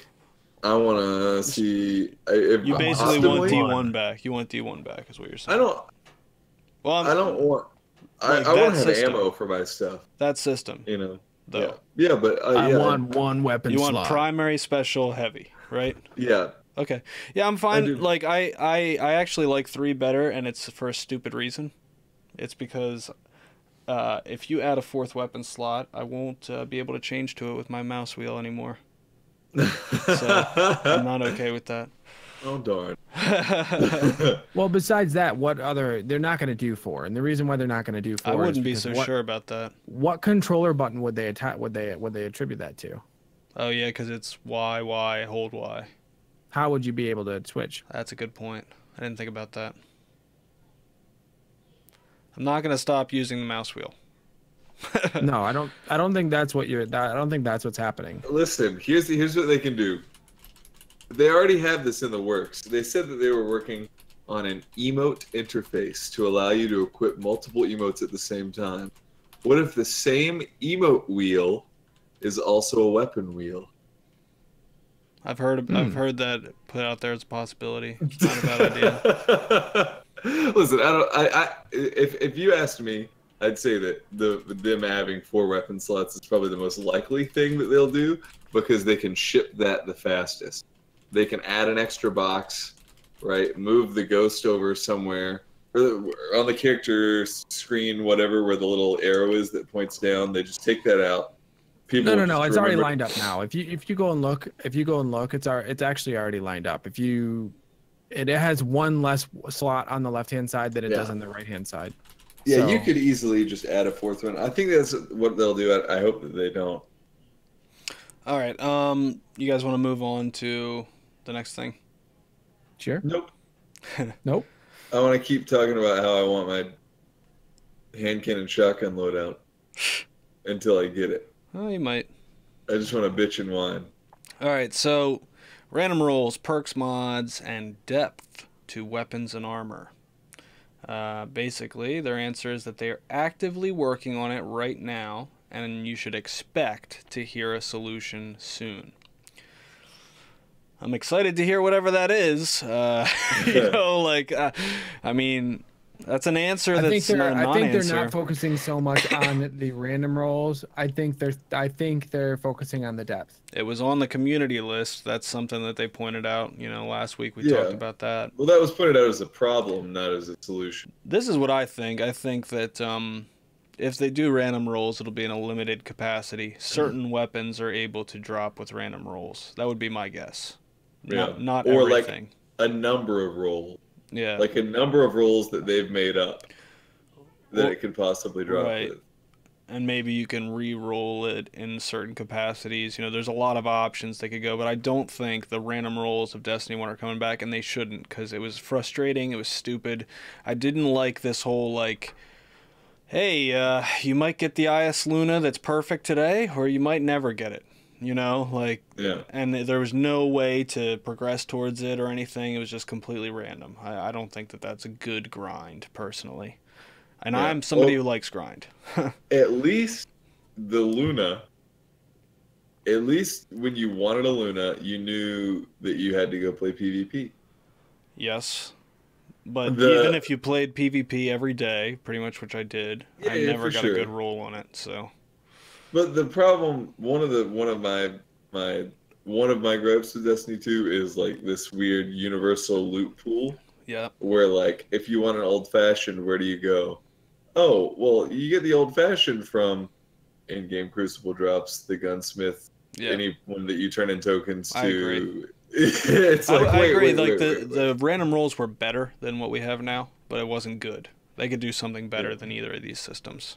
I want to see. If You basically want optimally- D1 back. You want D1 back, is what you're saying. I don't. Well, I don't want. Like I want that to have system. ammo for my stuff. that system, Yeah, though. yeah, but I yeah, want one weapon You want slot. primary, special, heavy, right? yeah. Okay. Yeah, I'm I fine. do. Like I actually like 3 better, and it's for a stupid reason. It's because if you add a 4th weapon slot, I won't be able to change to it with my mouse wheel anymore. So I'm not okay with that. Oh darn. Well, besides that, what other they're not going to do four, and the reason why they're not going to do I four is wouldn't be because so sure about that. what controller button would they attach? Would they attribute that to? Oh yeah, because it's Y, hold Y. How would you be able to switch? That's a good point. I didn't think about that. I'm not gonna stop using the mouse wheel. No, I don't. I don't think that's what you're. I don't think that's what's happening. Listen, here's what they can do. They already have this in the works. They said that they were working on an emote interface to allow you to equip multiple emotes at the same time. What if the same emote wheel is also a weapon wheel? I've heard that put out there as a possibility. It's not a bad idea. Listen, if you asked me, I'd say that them having 4 weapon slots is probably the most likely thing that they'll do because they can ship that the fastest. They can add an extra box, right? Move the ghost over somewhere, or on the character screen, whatever, where the little arrow is that points down. They just take that out. People No. It's already lined up now. If you go and look, it's actually already lined up. It has one less slot on the left hand side than it does on the right hand side. Yeah, So, you could easily just add a 4th one. I think that's what they'll do. I hope that they don't. All right. You guys want to move on to the next thing? Sure. Nope. Nope. I want to keep talking about how I want my hand cannon shotgun loadout until I get it. Oh, you might. I just want to bitch and whine. All right. So, random rolls, perks, mods, and depth to weapons and armor. Basically, their answer is that they are actively working on it right now, and you should expect to hear a solution soon. I'm excited to hear whatever that is. I mean, that's an answer that's not a non-answer. I think they're not focusing so much on the random rolls. I think they're focusing on the depth. It was on the community list. That's something that they pointed out. Last week we talked about that. Well, that was pointed out as a problem, not as a solution. This is what I think. I think that if they do random rolls, it'll be in a limited capacity. Certain weapons are able to drop with random rolls. That would be my guess. Not or everything. Like a number of rolls. Yeah. Like a number of rolls that they've made up that it could possibly drop right. with. And maybe you can re-roll it in certain capacities. There's a lot of options they could go, but I don't think the random rolls of Destiny 1 are coming back, and they shouldn't, because it was frustrating, it was stupid. I didn't like this whole, hey, you might get the IS Luna that's perfect today, or you might never get it. Yeah. And there was no way to progress towards it or anything. It was just completely random. I don't think that that's a good grind, personally. And I'm somebody who likes grind. At least the Luna, at least when you wanted a Luna, you knew that you had to go play PvP. Yes. But even if you played PvP every day, pretty much, which I did, I never got a good roll on it, so... But the problem, one of my gripes with Destiny 2 is this weird universal loot pool. Yeah. Where if you want an old fashioned, where do you go? Oh, well, you get the old fashioned from in-game Crucible drops, the gunsmith, anyone that you turn in tokens to. I agree. It's I agree. The random rolls were better than what we have now, but it wasn't good. They could do something better than either of these systems.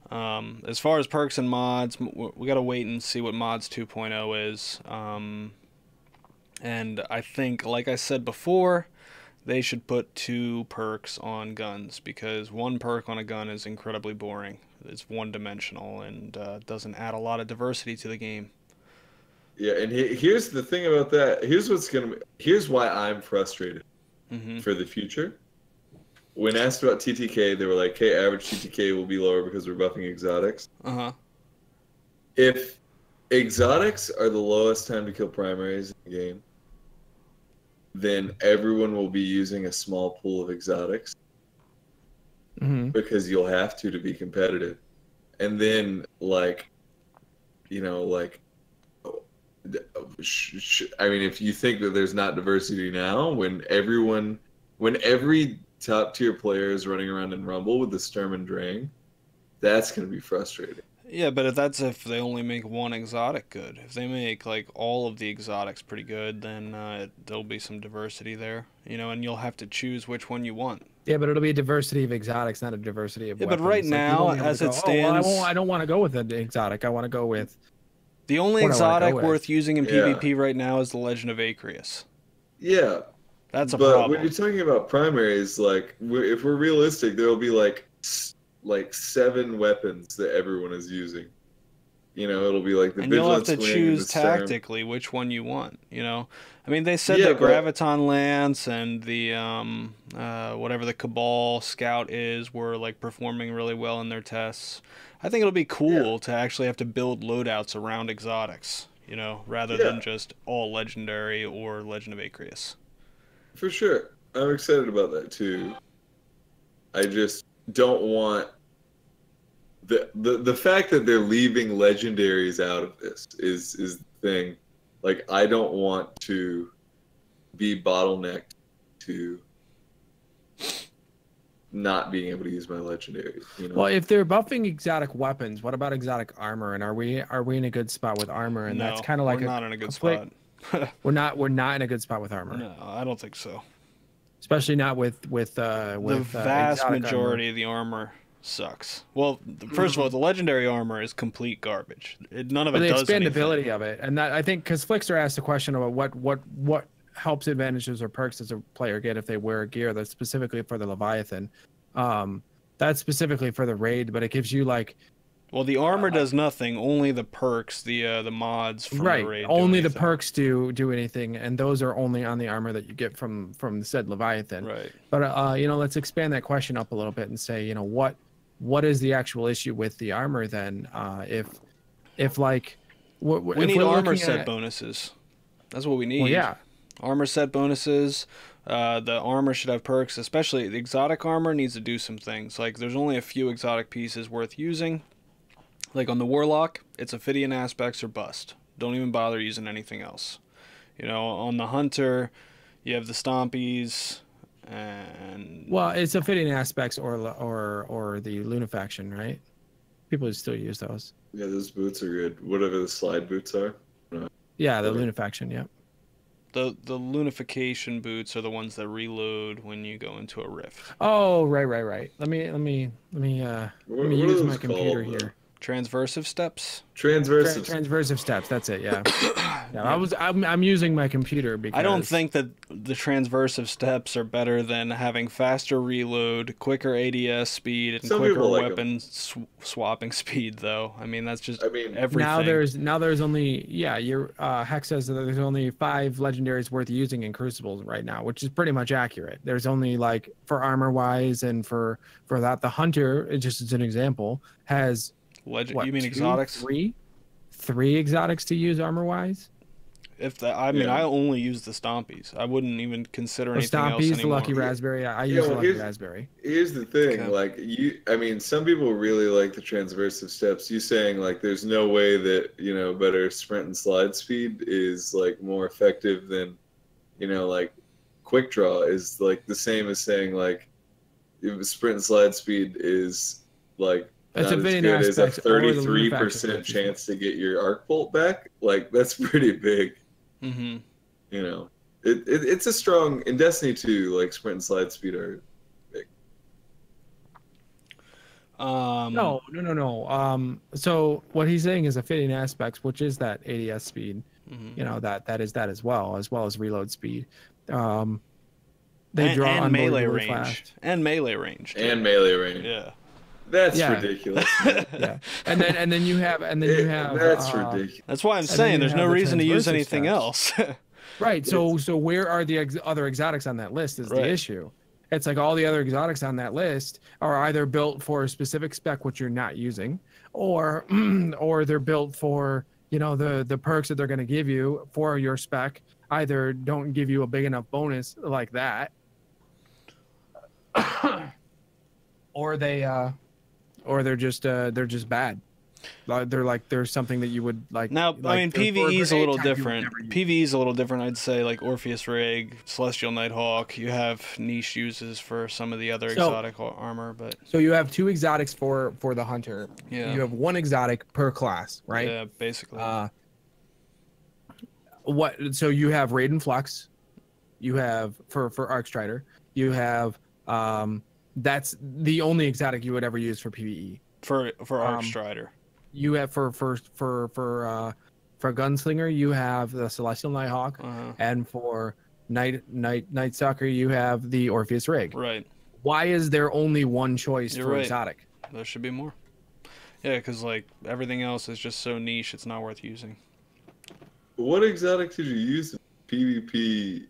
As far as perks and mods, we gotta wait and see what mods 2.0 is. And I think, like I said before, they should put 2 perks on guns, because 1 perk on a gun is incredibly boring. It's one-dimensional and doesn't add a lot of diversity to the game. Yeah, and here's the thing about that. Here's why I'm frustrated for the future. When asked about TTK, they were like, hey, average TTK will be lower because we're buffing exotics. Uh-huh. If exotics are the lowest time to kill primaries in the game, then everyone will be using a small pool of exotics. Because you'll have to be competitive. And then, if you think that there's not diversity now, when every top tier player is running around in Rumble with the Sturm and Drang, that's going to be frustrating. Yeah, but that's if they only make one exotic good. If they make like all of the exotics pretty good, then there'll be some diversity there, you know, and you'll have to choose which one you want. Yeah, but it'll be a diversity of exotics, not a diversity of Yeah, but weapons. right Like you now, won't be able as to it go, oh, well, stands, I don't want to go with an exotic. I want to go with the only what I want to go exotic with. worth using in Yeah. PvP right now is the Legend of Acreus. Yeah, That's a but when problem. you're talking about primaries, like if we're realistic, there will be like 7 weapons that everyone is using. You know, it'll be like the And you'll have vigilance to wing and choose the storm. tactically which one you want, you know? I mean, they said Yeah, the but Graviton Lance and the, whatever the Cabal Scout is, were, like, performing really well in their tests. I think it'll be yeah, cool to actually have to build loadouts around exotics, you know, rather yeah, than just all legendary or Legend of Acreus. for sure. I'm excited about that too. I just don't want the fact that they're leaving legendaries out of this is the thing. Like I don't want to be bottlenecked to not being able to use my legendaries. You know. Well, if they're buffing exotic weapons, what about exotic armor? And are we in a good spot with armor? And that's No, kind of like we're a not in a good complete. spot. We're not in a good spot with armor, No, I don't think so. especially not with The vast exotic majority of the armor sucks. Well, first of all, the legendary armor is complete garbage. None of But it the does expandability anything. of it, and that I think because Flickster asked a question about what helps advantages or perks does a player get if they wear gear that's specifically for the Leviathan. That's specifically for the raid, but it gives you like Well, the armor does nothing. Only the perks, the mods from the right, raid do only the anything. perks do anything, and those are only on the armor that you get from said Leviathan. Right. But let's expand that question up a little bit and say, what is the actual issue with the armor then? If like We if need we're armor looking set at, bonuses. That's what we need. well, yeah. Armor set bonuses. The armor should have perks, especially the exotic armor needs to do some things. Like there's only a few exotic pieces worth using. Like on the Warlock, it's Ophidian aspects or bust. Don't even bother using anything else. You know, on the Hunter, you have the Stompies and Well, it's a fitting aspects or the Lunafaction, right? People still use those. Yeah, those boots are good. Whatever the slide boots are. Yeah, the Right. Lunafaction. Yeah. the Lunification boots are the ones that reload when you go into a rift. Oh, right. Let me What use are my those computer called, here. Transversive steps. Transversive. Transversive steps. That's it. Yeah. Yeah. I'm using my computer because I don't think that the transversive steps are better than having faster reload, quicker ADS speed, and Some quicker people like 'em. weapon swapping speed. Though I mean that's just I mean, everything. now there's only your Hex says that there's only 5 legendaries worth using in Crucibles right now, which is pretty much accurate. There's only like for armor wise and for that the Hunter, just as an example, has what, You mean 2, exotics? 3 exotics to use armor wise. If that, I mean, Yeah. I only use the Stompies. I wouldn't even consider The anything else Stompies, the anymore. Lucky Raspberry. I Yeah, use the well, Lucky here's- Raspberry. here's the thing. Okay. Like I mean, some people really like the transversive steps. You saying like there's no way that better sprint and slide speed is like more effective than like quick draw is like the same as saying like if sprint and slide speed is like That's not a as fitting good as a aspect, or the 33% Lunafaction. chance to get your arc bolt back. Like that's pretty big. Mm-hmm. It's a strong in Destiny 2. Like sprint and slide speed are big. No. So what he's saying is a fitting aspects, which is that ADS speed. Mhm. That is that as well as reload speed. They and draw melee unbelievably range fast. and melee range too. And melee range. Yeah. That's Yeah. ridiculous. Yeah, and then you have That's ridiculous. That's why I'm then saying you there's have no the reason to use transversive anything steps. else. Right. So where are the other exotics on that list is Right. the issue. It's like all the other exotics on that list are either built for a specific spec which you're not using, or or they're built for the perks that they're going to give you for your spec. Either don't give you a big enough bonus like that, or they're just bad. They're like there's something that you would like. Now, like, I mean, they're for PvE is a grenade little type you would different. never use. PvE is a little different. I'd say like Orpheus Rig, Celestial Nighthawk. You have niche uses for some of the other exotic armor, but So you have 2 exotics for the hunter. Yeah. You have 1 exotic per class, right? yeah, basically. So you have Raiden Flux. You have for Arcstrider. You have that's the only exotic you would ever use for PvE. for Arcstrider. You have for Gunslinger, you have the Celestial Nighthawk, and for Night Stalker, you have the Orpheus Rig. Right. Why is there only one choice You're for right. exotic? There should be more. Yeah, because like everything else is just so niche, it's not worth using. What exotic did you use in PvP?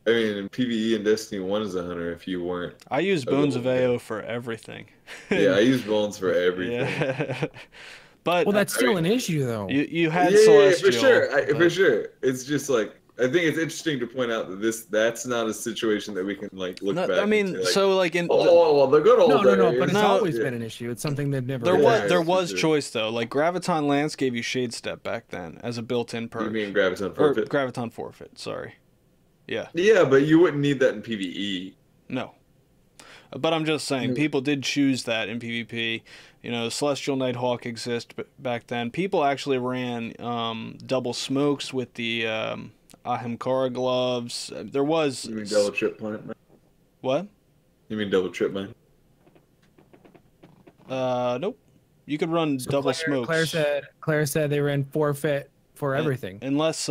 I mean, in PvE and Destiny 1 as a hunter if you weren't. I use Bones of AO for everything. Yeah, I use Bones for everything. Yeah. But Well, that's still an issue, though. you had Yeah, Celestial. for sure. but- For sure. It's just like, I think it's interesting to point out that that's not a situation that we can like look No, back. I mean, and say, like, so like in oh, well, the good old No, days. but it's No, always yeah. been an issue. It's something they've never. there addressed. was there it's was just- choice though. Like Graviton Lance gave you Shade Step back then as a built-in perk. You mean Graviton or Forfeit? Graviton Forfeit? Sorry. Yeah. Yeah, but you wouldn't need that in PvE. No. But I'm just saying, people did choose that in PvP. You know, Celestial Nighthawk exists back then. People actually ran double smokes with the Ahimkara gloves. There was... You mean double trip mine? What? You mean double trip mine? Nope. You could run So double smokes. Claire said they ran forfeit for everything. Unless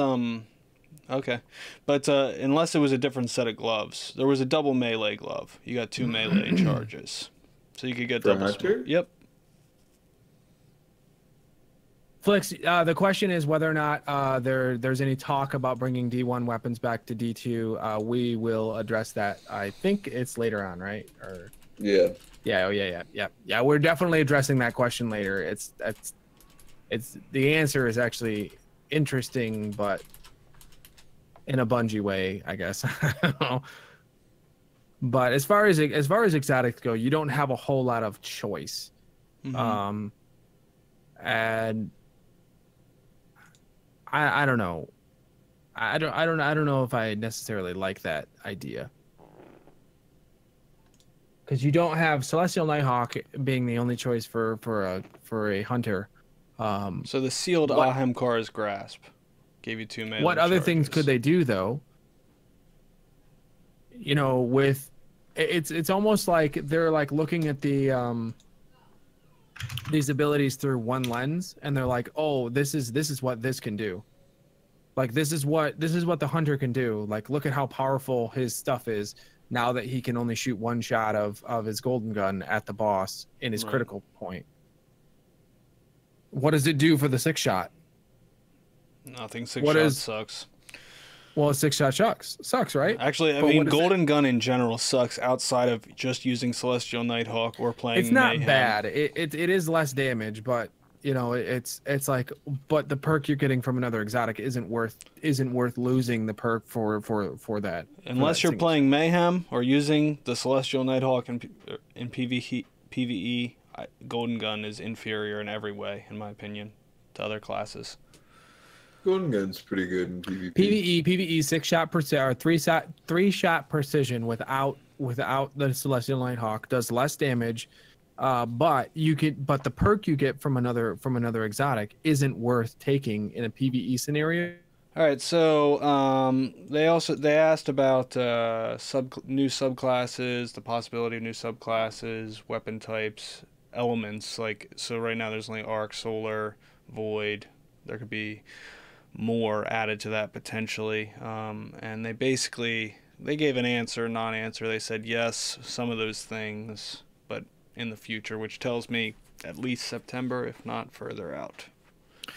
okay, but unless it was a different set of gloves, there was a double melee glove. You got 2 melee charges, so you could get For double. Hunter? Yep. Flix, the question is whether or not there's any talk about bringing D1 weapons back to D2. We will address that. I think it's later on, right? Or Yeah. yeah, yeah. We're definitely addressing that question later. It's the answer is actually interesting, but in a Bungie way, I guess. I don't know. But as far as exotics go, you don't have a whole lot of choice. Mm-hmm. And I don't know. I don't know if I necessarily like that idea. Because you don't have Celestial Nighthawk being the only choice for a hunter. So the sealed Ahimkara's Grasp gave you 2 melee. What other things charges. could they do though? You know, with it's almost like they're like looking at the these abilities through one lens, and they're like, oh, this is what this can do. Like this is what the hunter can do. Like look at how powerful his stuff is now that he can only shoot one shot of his golden gun at the boss in his critical point. What does it do for the 6-shot? Nothing. 6-shot sucks. Well, a 6-shot sucks, right? Actually, I But mean, what is Golden Gun in general sucks outside of just using Celestial Nighthawk or playing It's not Mayhem. bad. It is less damage, but you know, it's like, but the perk you're getting from another exotic isn't worth losing the perk for that. Unless you're playing Mayhem or using the Celestial Nighthawk in PvE, Golden Gun is inferior in every way, in my opinion, to other classes. Golden Gun's pretty good in PvP. PvE 6-shot precision or 3-shot precision without the Celestial Nighthawk does less damage, but the perk you get from another exotic isn't worth taking in a PvE scenario. All right, so they asked about new subclasses, the possibility of new subclasses, weapon types, elements. Like, so right now there's only Arc, Solar, Void. There could be more added to that potentially, and they gave an answer, non-answer. They said yes, some of those things, but in the future, which tells me at least September, if not further out.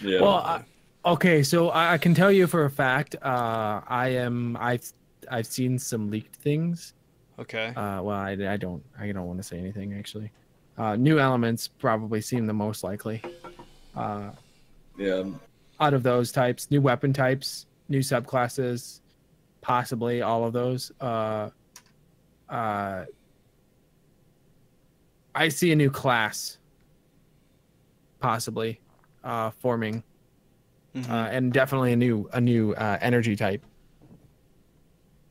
Yeah. Well, okay, so I can tell you for a fact, I've seen some leaked things. Okay. Well, I don't want to say anything actually. New elements probably seem the most likely. Yeah. Out of those types, new weapon types, new subclasses, possibly all of those. I see a new class possibly forming, Mm-hmm. and definitely a new energy type.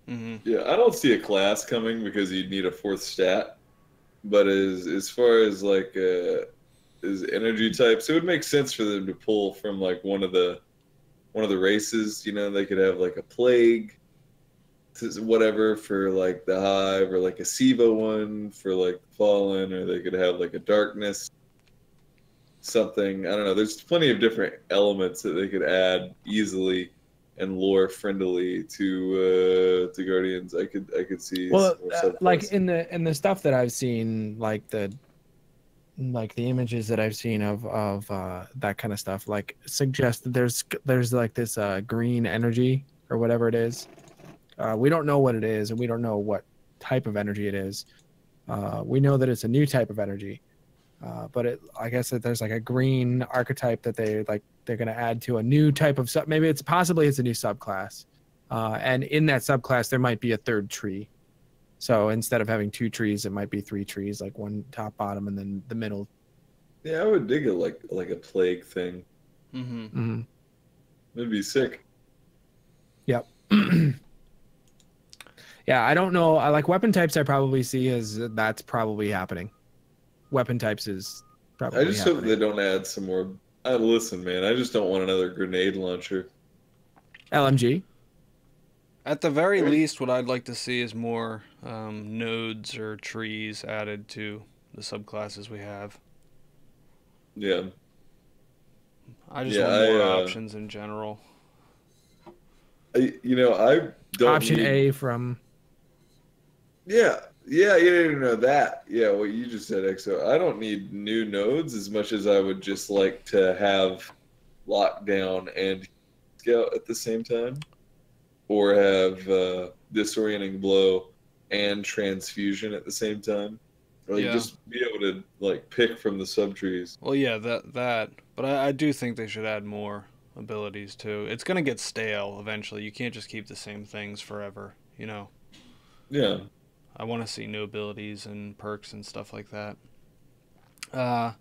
Mm-hmm. Yeah, I don't see a class coming because you'd need a fourth stat. But as far as like as energy types, it would make sense for them to pull from like one of the races. You know, they could have like a plague, whatever for like the hive, or like a Siva one for like fallen, or they could have like a darkness something. I don't know. There's plenty of different elements that they could add easily and lore friendly to Guardians. I could see Well, some more like subclasses. in the stuff that I've seen, like the images that I've seen of that kind of stuff, like suggest that there's like this green energy or whatever it is. We don't know what it is, and we don't know what type of energy it is. We know that it's a new type of energy, but I guess that there's like a green archetype that they're going to add to a new type of sub. Maybe it's a new subclass, and in that subclass there might be a third tree. So instead of having two trees, it might be three trees, like one top, bottom, and then the middle. Yeah, I would dig it like a plague thing. Mm-hmm. Mm-hmm. It'd be sick. Yep. Yeah, I don't know. I like weapon types. I probably see as that's probably happening. Weapon types is probably. I just hope happening. they don't add some more. Listen, man, I just don't want another grenade launcher. LMG. At the very least, what I'd like to see is more nodes or trees added to the subclasses we have. Yeah, I just yeah. want more options in general. I don't Option need. A from. Yeah, yeah, you didn't know that. Yeah, what you just said, EXO. I don't need new nodes as much as I would just like to have lockdown and scout at the same time, or have disorienting blow and transfusion at the same time. Or like Yeah. just be able to like pick from the subtrees. Well, yeah, that. But I do think they should add more abilities too. It's gonna get stale eventually. You can't just keep the same things forever. You know. Yeah. I want to see new abilities and perks and stuff like that. Yeah.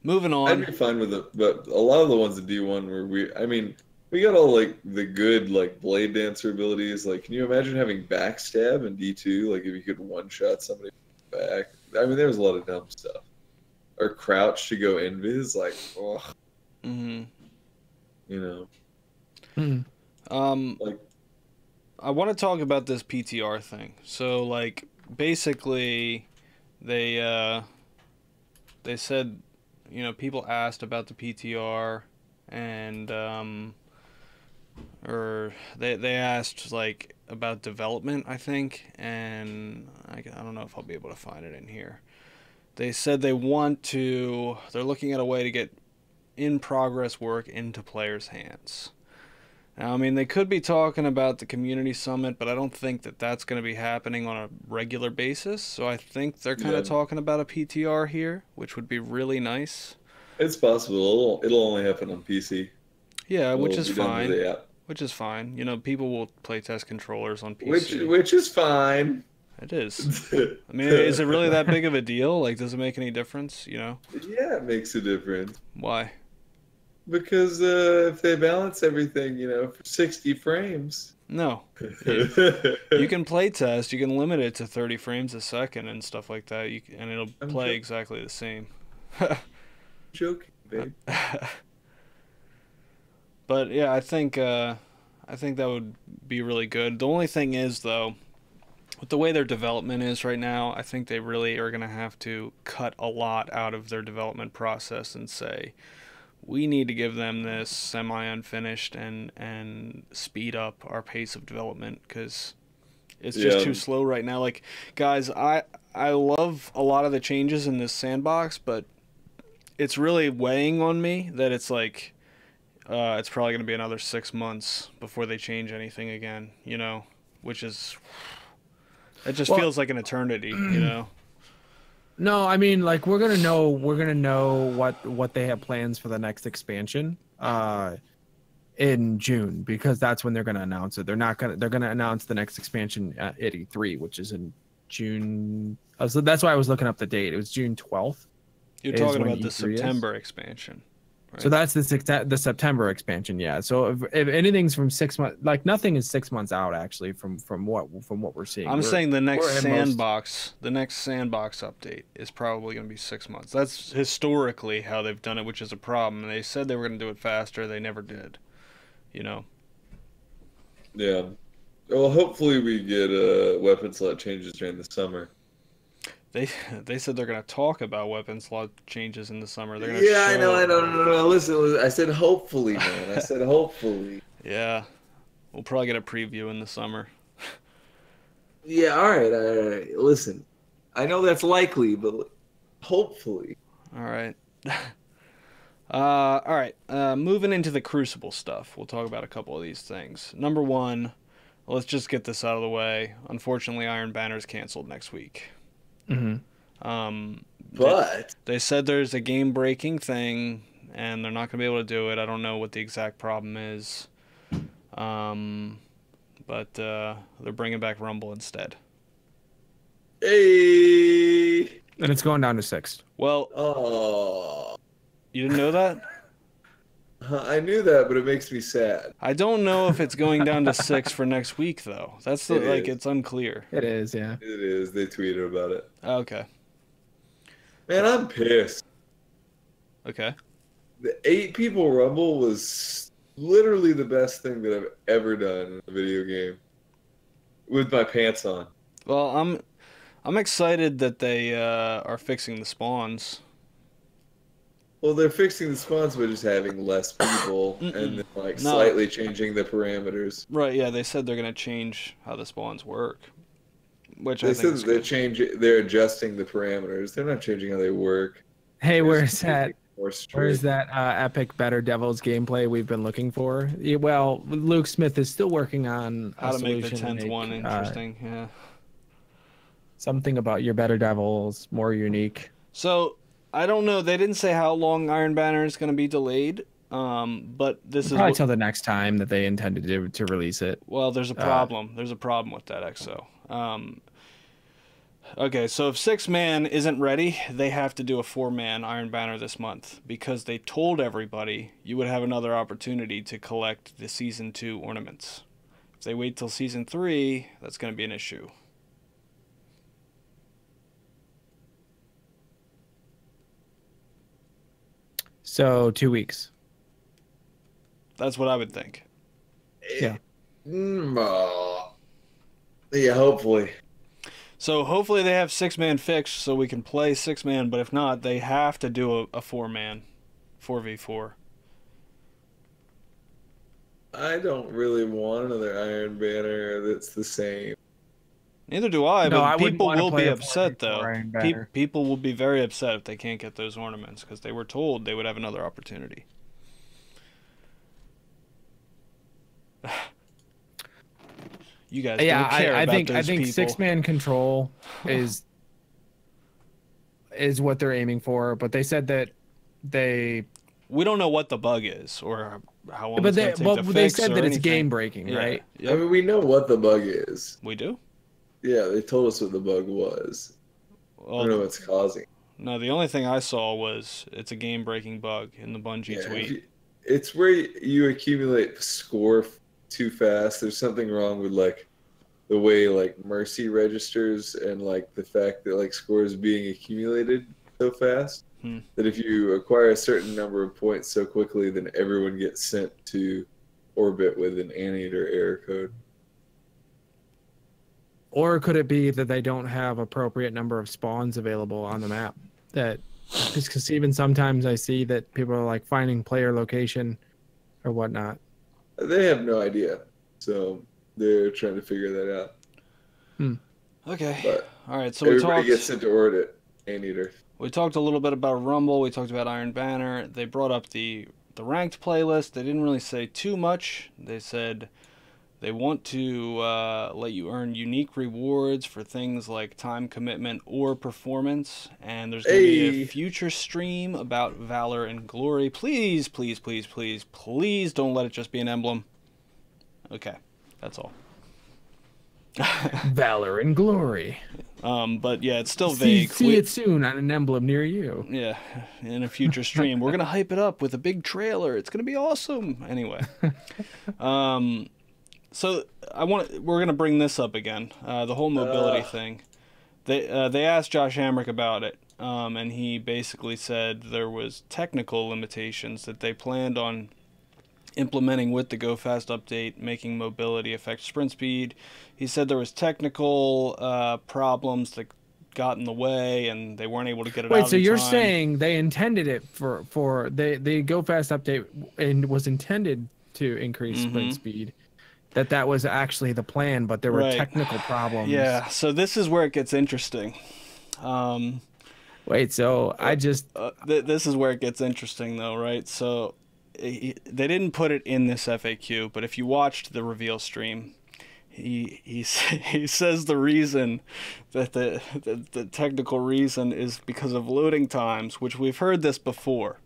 Moving I'd on. be fine with it, but a lot of the ones in D1 where we got all like the good like blade dancer abilities. Like, can you imagine having backstab in D2? Like, if you could one shot somebody back. I mean, there was a lot of dumb stuff. Or crouch to go invis. Like, oh, Mm-hmm. you know, like I want to talk about this PTR thing. So, like, basically, they said, people asked about the PTR, and or they asked like about development, I think, and I don't know if I'll be able to find it in here. They said they're looking at a way to get in progress work into players' hands. Now, I mean, they could be talking about the community summit, but I don't think that that's going to be happening on a regular basis. So I think they're kind of talking about a PTR here, which would be really nice. it's possible. It'll only happen on PC. Yeah, which It'll is be done with fine. the app. Which is fine. People will play test controllers on PC. Which is fine. It is. I mean, is it really that big of a deal? Like, does it make any difference? Yeah, it makes a difference. Why? Because if they balance everything, for 60 frames. No. You can play test. You can limit it to 30 frames a second and stuff like that. And it'll play exactly the same. Joking, babe. But yeah, I think that would be really good. The only thing is, though, with the way their development is right now, I think they really are going to have to cut a lot out of their development process and say, we need to give them this semi-unfinished and speed up our pace of development, because it's just too slow right now. Like, guys, I love a lot of the changes in this sandbox, but it's really weighing on me that it's like it's probably going to be another 6 months before they change anything again, which is... It just feels like an eternity, No, I mean, like, we're gonna know what they have plans for the next expansion in June, because that's when they're gonna announce it. They're gonna announce the next expansion at E3, which is in June. So that's why I was looking up the date. It was June 12th. You're talking about the September expansion. So that's the September expansion, yeah. So if anything's from 6 months, like nothing is 6 months out actually from what we're seeing. I'm saying the next we're in most- sandbox update is probably going to be 6 months. That's historically how they've done it, which is a problem. They said they were going to do it faster, they never did. You know. Yeah. Well, hopefully we get weapon slot changes during the summer. They said they're going to talk about weapon slot changes in the summer. They're gonna Yeah, I show know. it. No. Listen, I said hopefully, man. I said hopefully. Yeah. We'll probably get a preview in the summer. Yeah, all right. Listen, I know that's likely, but hopefully. All right. All right. Moving into the Crucible stuff. We'll talk about a couple of these things. Number one, let's just get this out of the way. Unfortunately, Iron Banner's canceled next week. But they said there's a game-breaking thing, and they're not going to be able to do it. I don't know what the exact problem is. But they're bringing back Rumble instead. Hey. And it's going down to 6. Well, Oh. You didn't know that? I knew that, but it makes me sad. I don't know if it's going down to 6 for next week, though. That's it's unclear. It is, yeah. It is. They tweeted about it. Okay. Man, I'm pissed. Okay. The 8 people Rumble was literally the best thing that I've ever done in a video game. With my pants on. Well, I'm excited that they are fixing the spawns. Well, they're fixing the spawns by just having less people and then slightly changing the parameters. Right, yeah, they said they're going to change how the spawns work. Which they said they're adjusting the parameters. They're not changing how they work. Hey, where's that epic Better Devils gameplay we've been looking for? Well, Luke Smith is still working on how to make the 10th one interesting. Yeah. Something about your Better Devils more unique. So I don't know. They didn't say how long Iron Banner is going to be delayed, but this is probably till the next time that they intended to release it. Well, there's a problem. There's a problem with that, XO. Okay, so if 6-man isn't ready, they have to do a 4-man Iron Banner this month because they told everybody you would have another opportunity to collect the Season 2 ornaments. If they wait till Season 3, that's going to be an issue. So 2 weeks. That's what I would think. Yeah. Yeah, hopefully. So hopefully they have 6-man fixed so we can play 6-man, but if not, they have to do a 4-man, 4v4. I don't really want another Iron Banner that's the same. Neither do I, but people will be a upset, though. 4v4 Iron Banner. People will be very upset if they can't get those ornaments, because they were told they would have another opportunity. You guys don't care about those people. I think 6-man control is what they're aiming for, but they said that we don't know what the bug is or how long but it's going to take to they fix said or that it's anything. game breaking, Yeah. right? Yep. I mean, we know what the bug is. We do? Yeah, they told us what the bug was. I don't know what's causing. No, the only thing I saw was it's a game-breaking bug in the Bungie tweet. It's where you accumulate score too fast. There's something wrong with the way Mercy registers and the fact that score is being accumulated so fast that if you acquire a certain number of points so quickly, then everyone gets sent to orbit with an Anteater error code. Or could it be that they don't have appropriate number of spawns available on the map? Because even sometimes I see that people are finding player location or whatnot. They have no idea, so they're trying to figure that out. Okay. But all right. So everybody gets sent to orbit. Anteater. We talked a little bit about Rumble. We talked about Iron Banner. They brought up the ranked playlist. They didn't really say too much. They said they want to let you earn unique rewards for things like time commitment or performance. And there's going to be a future stream about Valor and Glory. Please, please, please, please, please don't let it just be an emblem. Okay, that's all. Valor and Glory. But yeah, it's still vague. See it soon on an emblem near you. Yeah, in a future stream. We're gonna hype it up with a big trailer. It's gonna be awesome. Anyway, so we're gonna bring this up again. The whole mobility thing. They asked Josh Hamrick about it, and he basically said there was technical limitations that they planned on implementing with the Go Fast update, making mobility affect sprint speed. He said there was technical problems that got in the way, and they weren't able to get it out. Wait, so you're saying they intended it for the Go Fast update and was intended to increase sprint speed? That was actually the plan, but there were technical problems. Yeah, so this is where it gets interesting. Wait, so I just... this is where it gets interesting, though, right? So they didn't put it in this FAQ, but if you watched the reveal stream, he says the reason that the technical reason is because of loading times, which we've heard this before.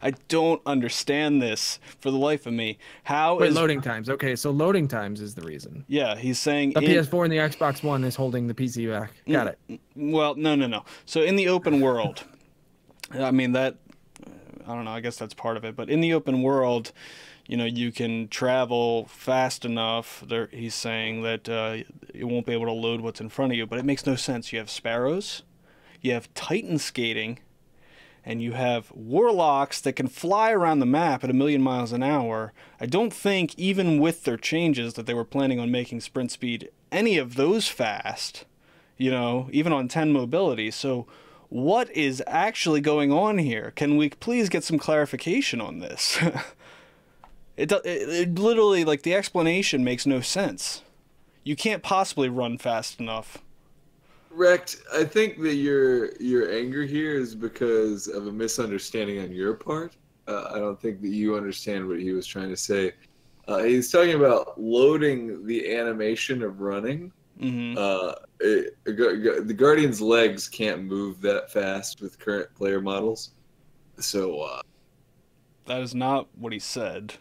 I don't understand this for the life of me. Loading times. Okay, so loading times is the reason. Yeah, he's saying the PS4 and the Xbox One is holding the PC back. Got it. Well, no. So in the open world, I mean that. I don't know. I guess that's part of it. But in the open world, you can travel fast enough. He's saying that it won't be able to load what's in front of you. But it makes no sense. You have sparrows, you have Titan skating, and you have warlocks that can fly around the map at 1,000,000 miles an hour. I don't think, even with their changes, that they were planning on making sprint speed any of those fast, even on 10 mobility. So what is actually going on here? Can we please get some clarification on this? It literally, like, the explanation makes no sense. You can't possibly run fast enough. Recked, I think that your anger here is because of a misunderstanding on your part. I don't think that you understand what he was trying to say. He's talking about loading the animation of running. Mm-hmm. The Guardian's legs can't move that fast with current player models. So that is not what he said,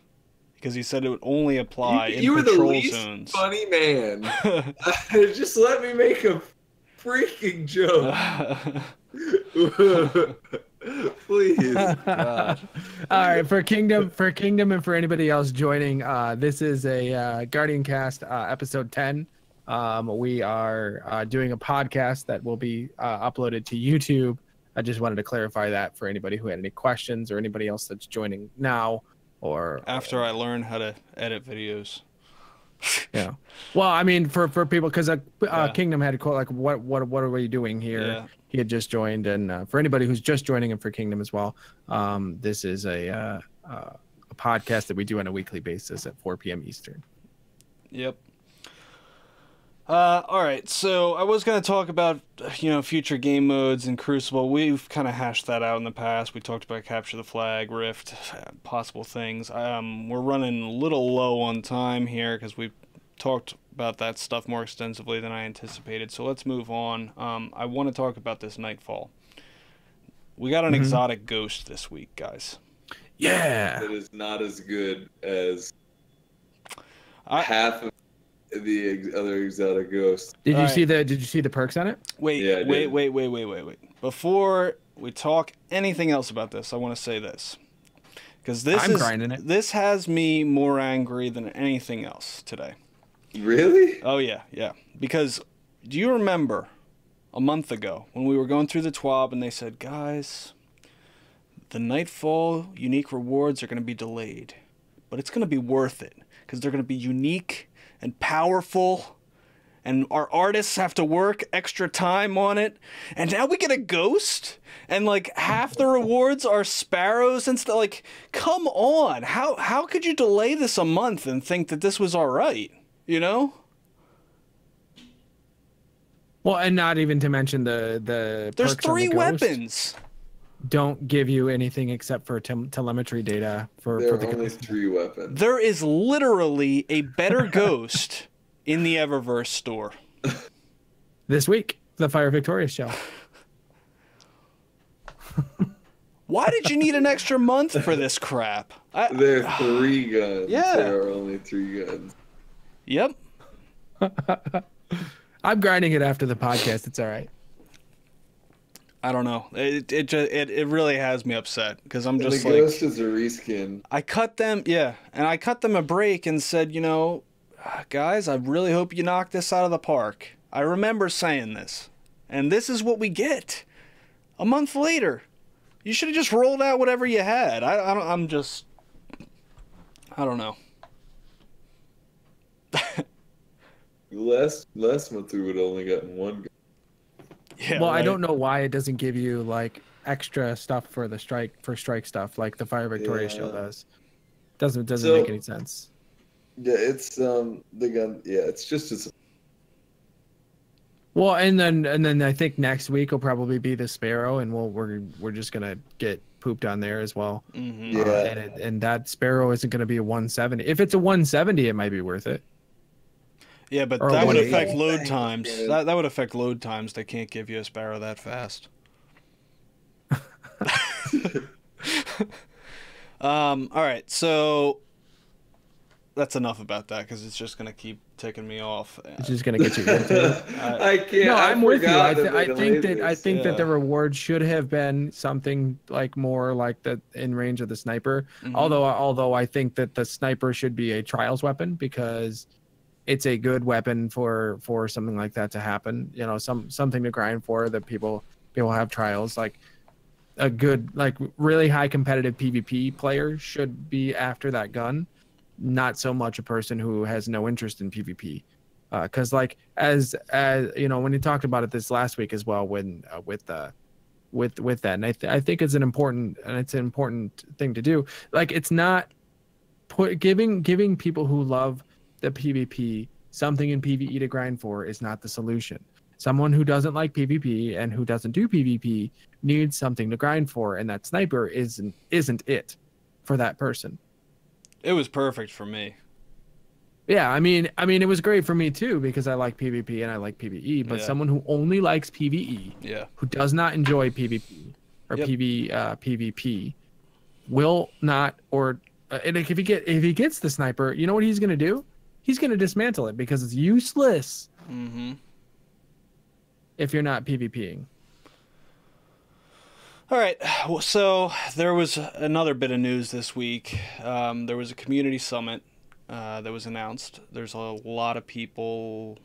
because he said it would only apply in you patrol were the least zones. Funny man. Just let me make a freaking joke. Please. God. All right, for Kingdom and for anybody else joining, this is a GuardianCast episode 10. We are doing a podcast that will be uploaded to YouTube. I just wanted to clarify that for anybody who had any questions or anybody else that's joining now or after I learn how to edit videos. Yeah. Well, I mean, for people, because Kingdom had a quote like, what are we doing here? Yeah. He had just joined, and for anybody who's just joining and for Kingdom as well, this is a podcast that we do on a weekly basis at 4 p.m. Eastern. Yep. All right, so I was going to talk about, future game modes in Crucible. We've kind of hashed that out in the past. We talked about Capture the Flag, Rift, possible things. We're running a little low on time here because we've talked about that stuff more extensively than I anticipated. So let's move on. I want to talk about this Nightfall. We got an exotic ghost this week, guys. Yeah. That is not as good as half of the other exotic ghosts. Did you see the perks on it? Wait. Before we talk anything else about this, I want to say this. Because grinding it. This has me more angry than anything else today. Really? Oh, yeah. Because do you remember a month ago when we were going through the TWAB and they said, guys, the Nightfall unique rewards are going to be delayed, but it's going to be worth it because they're going to be unique and powerful, and our artists have to work extra time on it, and now we get a ghost, and like half the rewards are sparrows and stuff. Like, come on, how could you delay this a month and think that this was all right? Well, and not even to mention the there's perks on 3 the ghost weapons. Don't give you anything except for telemetry data for There the are only ghost. 3 weapons. There is literally a better ghost in the Eververse store. This week, the Fire Victorious show. Why did you need an extra month for this crap? There are 3 guns. Yeah. There are only 3 guns. Yep. I'm grinding it after the podcast. It's all right. I don't know. It really has me upset because I'm And just the like, Ghost is a reskin. I cut them, yeah, and I cut them a break and said, guys, I really hope you knock this out of the park. I remember saying this, and this is what we get a month later. You should have just rolled out whatever you had. I don't know. Last month we would have only gotten one. Yeah, Well, I right. don't know why it doesn't give you like extra stuff for the strike stuff like the Fire Victoria show Yeah. does. Doesn't So- make any sense. Yeah, it's the gun. Yeah, it's just as Well, and then I think next week will probably be the Sparrow, and we're just gonna get pooped on there as well. Mm-hmm. Yeah. And that Sparrow isn't gonna be a 170. If it's a 170, it might be worth it. Yeah, but Or that would 180. affect load times. Yeah. That would affect load times. They can't give you a Sparrow that fast. All right, so that's enough about that because it's just gonna keep ticking me off. It's just gonna get you irritated. I can't. No, I'm with you. forgot that I they think delayed that I this. think that the Yeah. reward should have been something like more like the in range of the sniper. Mhm. Although I think that the sniper should be a trials weapon because it's a good weapon for something like that to happen. Something to grind for that people have trials like. A good, like really high competitive PvP player should be after that gun, not so much a person who has no interest in PvP. Because like as when you talked about it this last week as well, when with that, and I think it's an important thing to do. Like it's not giving people who love the PvP something in PvE to grind for is not the solution. Someone who doesn't like PvP and who doesn't do PvP needs something to grind for, and that sniper isn't it for that person. It was perfect for me. Yeah, I mean it was great for me too because I like PvP and I like PvE, but Yeah. someone who only likes PvE, Yeah. who does not enjoy PvP or Yep. PvP will not and if he gets the sniper, you know what he's going to do? He's going to dismantle it because it's useless Mm-hmm. if you're not PvPing. All right. Well, so there was another bit of news this week. There was a community summit that was announced. There's a lot of people,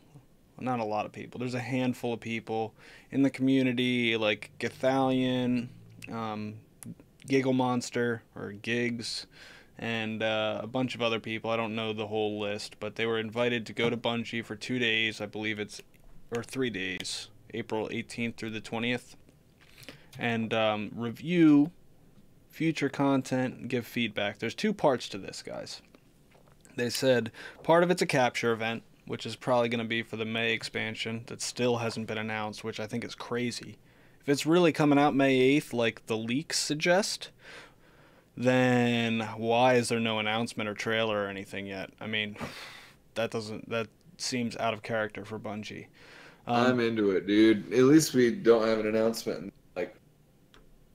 not a lot of people. There's a handful of people in the community, like Gathalion, Giggle Monster or Gigs, and a bunch of other people. I don't know the whole list, but they were invited to go to Bungie for 2 days. I believe or 3 days, April 18th through the 20th. And review future content and give feedback. There's 2 parts to this, guys. They said part of it's a capture event, which is probably going to be for the May expansion that still hasn't been announced, which I think is crazy. If it's really coming out May 8th, like the leaks suggest, then why is there no announcement or trailer or anything yet? I mean, that seems out of character for Bungie. I'm into it, dude. At least we don't have an announcement in like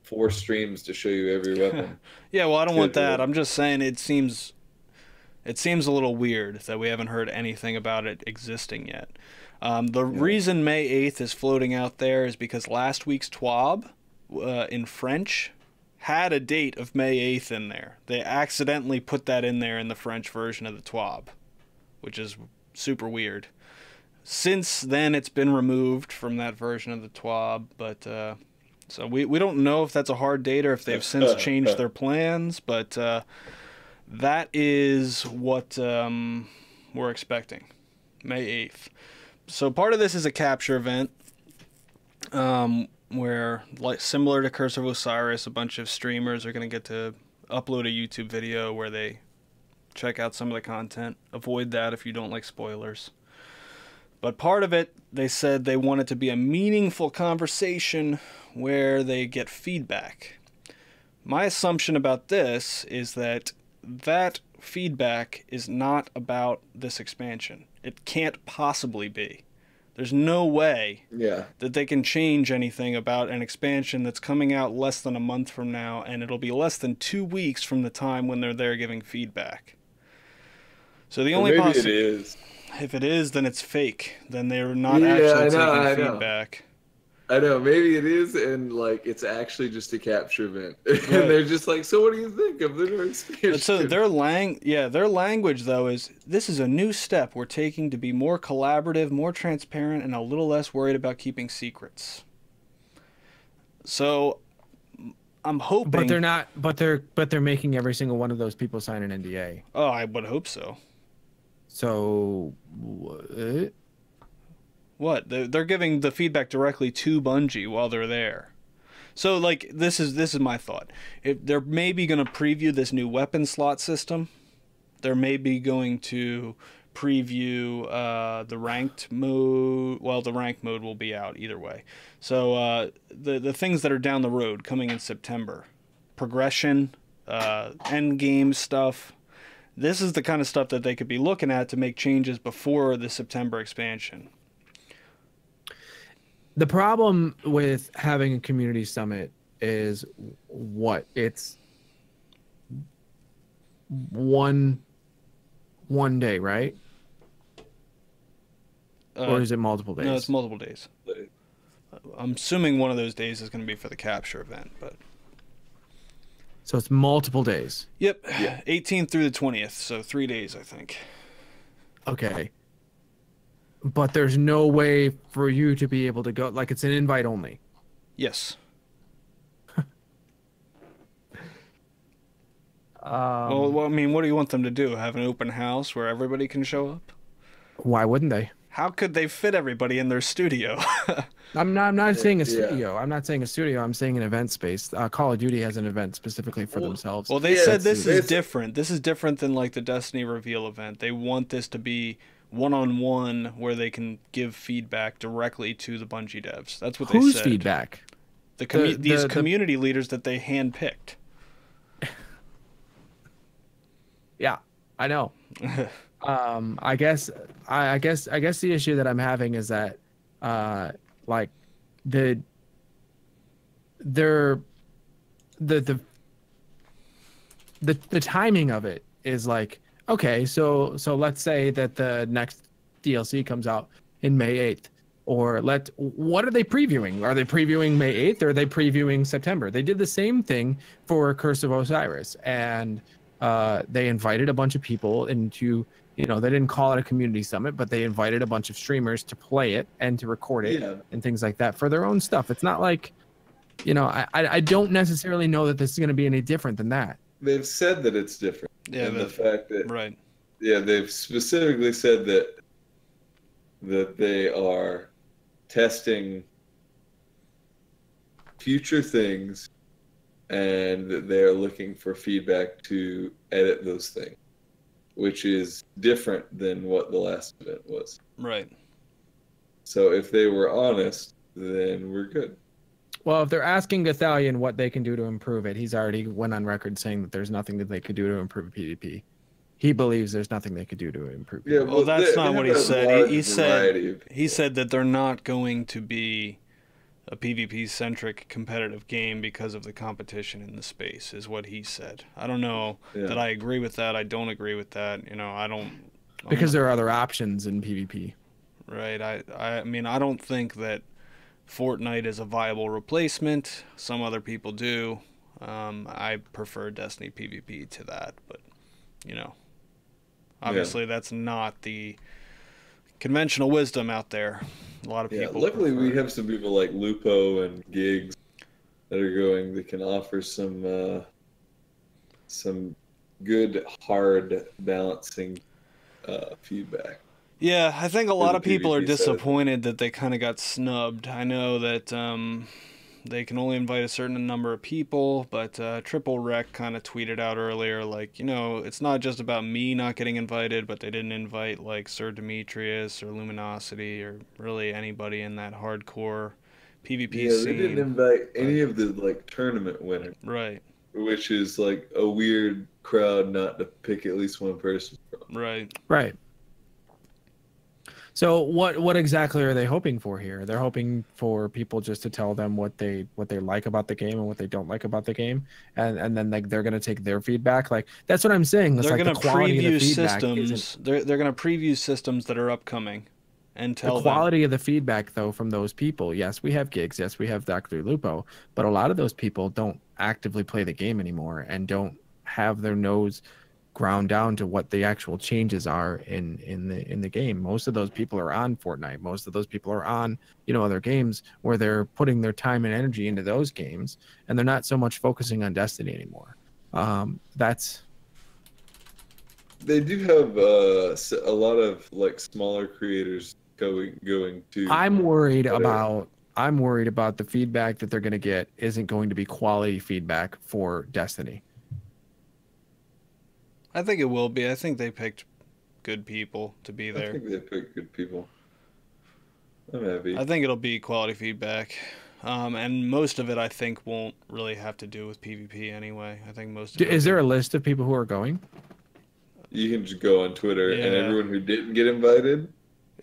4 streams to show you every weapon. Yeah, well, I don't want that. Schedule. I'm just saying it seems a little weird that we haven't heard anything about it existing yet. The reason May 8th is floating out there is because last week's TWAB in French had a date of May 8th in there. They accidentally put that in there in the French version of the TWAB, which is super weird. Since then, it's been removed from that version of the TWAB, but so we don't know if that's a hard date or if they've since changed their plans, but that is what we're expecting, May 8th. So part of this is a capture event where, like similar to Curse of Osiris, a bunch of streamers are going to get to upload a YouTube video where they check out some of the content. Avoid that if you don't like spoilers. But part of it, they said they want it to be a meaningful conversation where they get feedback. My assumption about this is that feedback is not about this expansion. It can't possibly be. There's no way Yeah. that they can change anything about an expansion that's coming out less than a month from now, and it'll be less than 2 weeks from the time when they're there giving feedback. So the Or only maybe it is. if it is, then it's fake. Then they're not Yeah, actually I know, taking I know. feedback. I know, maybe it is, and like it's actually just a capture event, and Right. they're just like, "So what do you think of the new expansion?" So their language though is, this is a new step we're taking to be more collaborative, more transparent, and a little less worried about keeping secrets. So I'm hoping. But they're not. But they're making every single one of those people sign an NDA. Oh, I would hope so. So what? What? They're giving the feedback directly to Bungie while they're there. So like this is my thought. If they're maybe going to preview this new weapon slot system, they're maybe going to preview the ranked mode. Well, the ranked mode will be out either way. So the things that are down the road coming in September, progression, end game stuff. This is the kind of stuff that they could be looking at to make changes before the September expansion. The problem with having a community summit is what? It's one day, right? Or is it multiple days? No, it's multiple days. I'm assuming one of those days is going to be for the capture event, but So it's multiple days. yep, 18th through the 20th, so 3 days, I think. Okay. But there's no way for you to be able to go. Like, it's an invite only. Yes. Well, I mean, what do you want them to do? Have an open house where everybody can show up? Why wouldn't they? How could they fit everybody in their studio? I'm not saying a studio. I'm not saying a studio. I'm saying an event space. Call of Duty has an event specifically for themselves. Well, they Yeah, said this is it's- different. This is different than like the Destiny reveal event. They want this to be one-on-one where they can give feedback directly to the Bungie devs. That's what they Whose said. feedback? These community leaders that they handpicked. Yeah, I know. I guess the issue that I'm having is that like the timing of it is like, okay, so let's say that the next DLC comes out in May 8th, or what are they previewing? Are they previewing May 8th, or are they previewing September? They did the same thing for Curse of Osiris, and they invited a bunch of people into, they didn't call it a community summit, but they invited a bunch of streamers to play it and to record it and things like that for their own stuff. It's not like, I don't necessarily know that this is going to be any different than that. They've said that it's different. Yeah, and the fact that right. Yeah, they've specifically said that they are testing future things, and that they are looking for feedback to edit those things, which is different than what the last event was. Right. So if they were honest, then we're good. Well, if they're asking Gathalion what they can do to improve it, he's already went on record saying that there's nothing that they could do to improve PvP. He believes there's nothing they could do to improve PvP. Yeah, Well, that's not what he said. He said said that they're not going to be a PvP-centric competitive game because of the competition in the space, is what he said. I don't know that I agree with that. I don't agree with that. I don't... Because there are other options in PvP. Right. I mean, I don't think that Fortnite is a viable replacement. Some other people do. I prefer Destiny PvP to that, but, obviously that's not the conventional wisdom out there. A lot of people. Luckily, prefer. we have some people like Lupo and Gigs that can offer some good hard balancing feedback. Yeah, I think a lot of people are PvP side. disappointed that they kind of got snubbed. I know that they can only invite a certain number of people, but Triple Recked kind of tweeted out earlier, like, it's not just about me not getting invited, but they didn't invite, like, Sir Demetrius or Luminosity or really anybody in that hardcore PvP scene. They didn't invite any of the, like, tournament winners. Right. Which is, like, a weird crowd not to pick at least one person from. Right. Right. So what exactly are they hoping for here? They're hoping for people just to tell them what they like about the game and what they don't like about the game, and then like they're gonna take their feedback. Like that's what I'm saying. It's They're like gonna the quality preview of the feedback systems. They're gonna preview systems that are upcoming, and The tell them. quality of the feedback, though, from those people. Yes, we have gigs. Yes, we have Dr. Lupo, but a lot of those people don't actively play the game anymore and don't have their nose ground down to what the actual changes are in the game. Most of those people are on Fortnite. Most of those people are on, other games where they're putting their time and energy into those games, and they're not so much focusing on Destiny anymore. They do have a lot of like smaller creators going to. I'm worried about the feedback that they're going to get isn't going to be quality feedback for Destiny. I think it will be. I think they picked good people to be there. I think they picked good people. I'm happy. I think it'll be quality feedback. And most of it, I think, won't really have to do with PvP anyway. I think most of it. Is there a list of people who are going? You can just go on Twitter, Yeah. and everyone who didn't get invited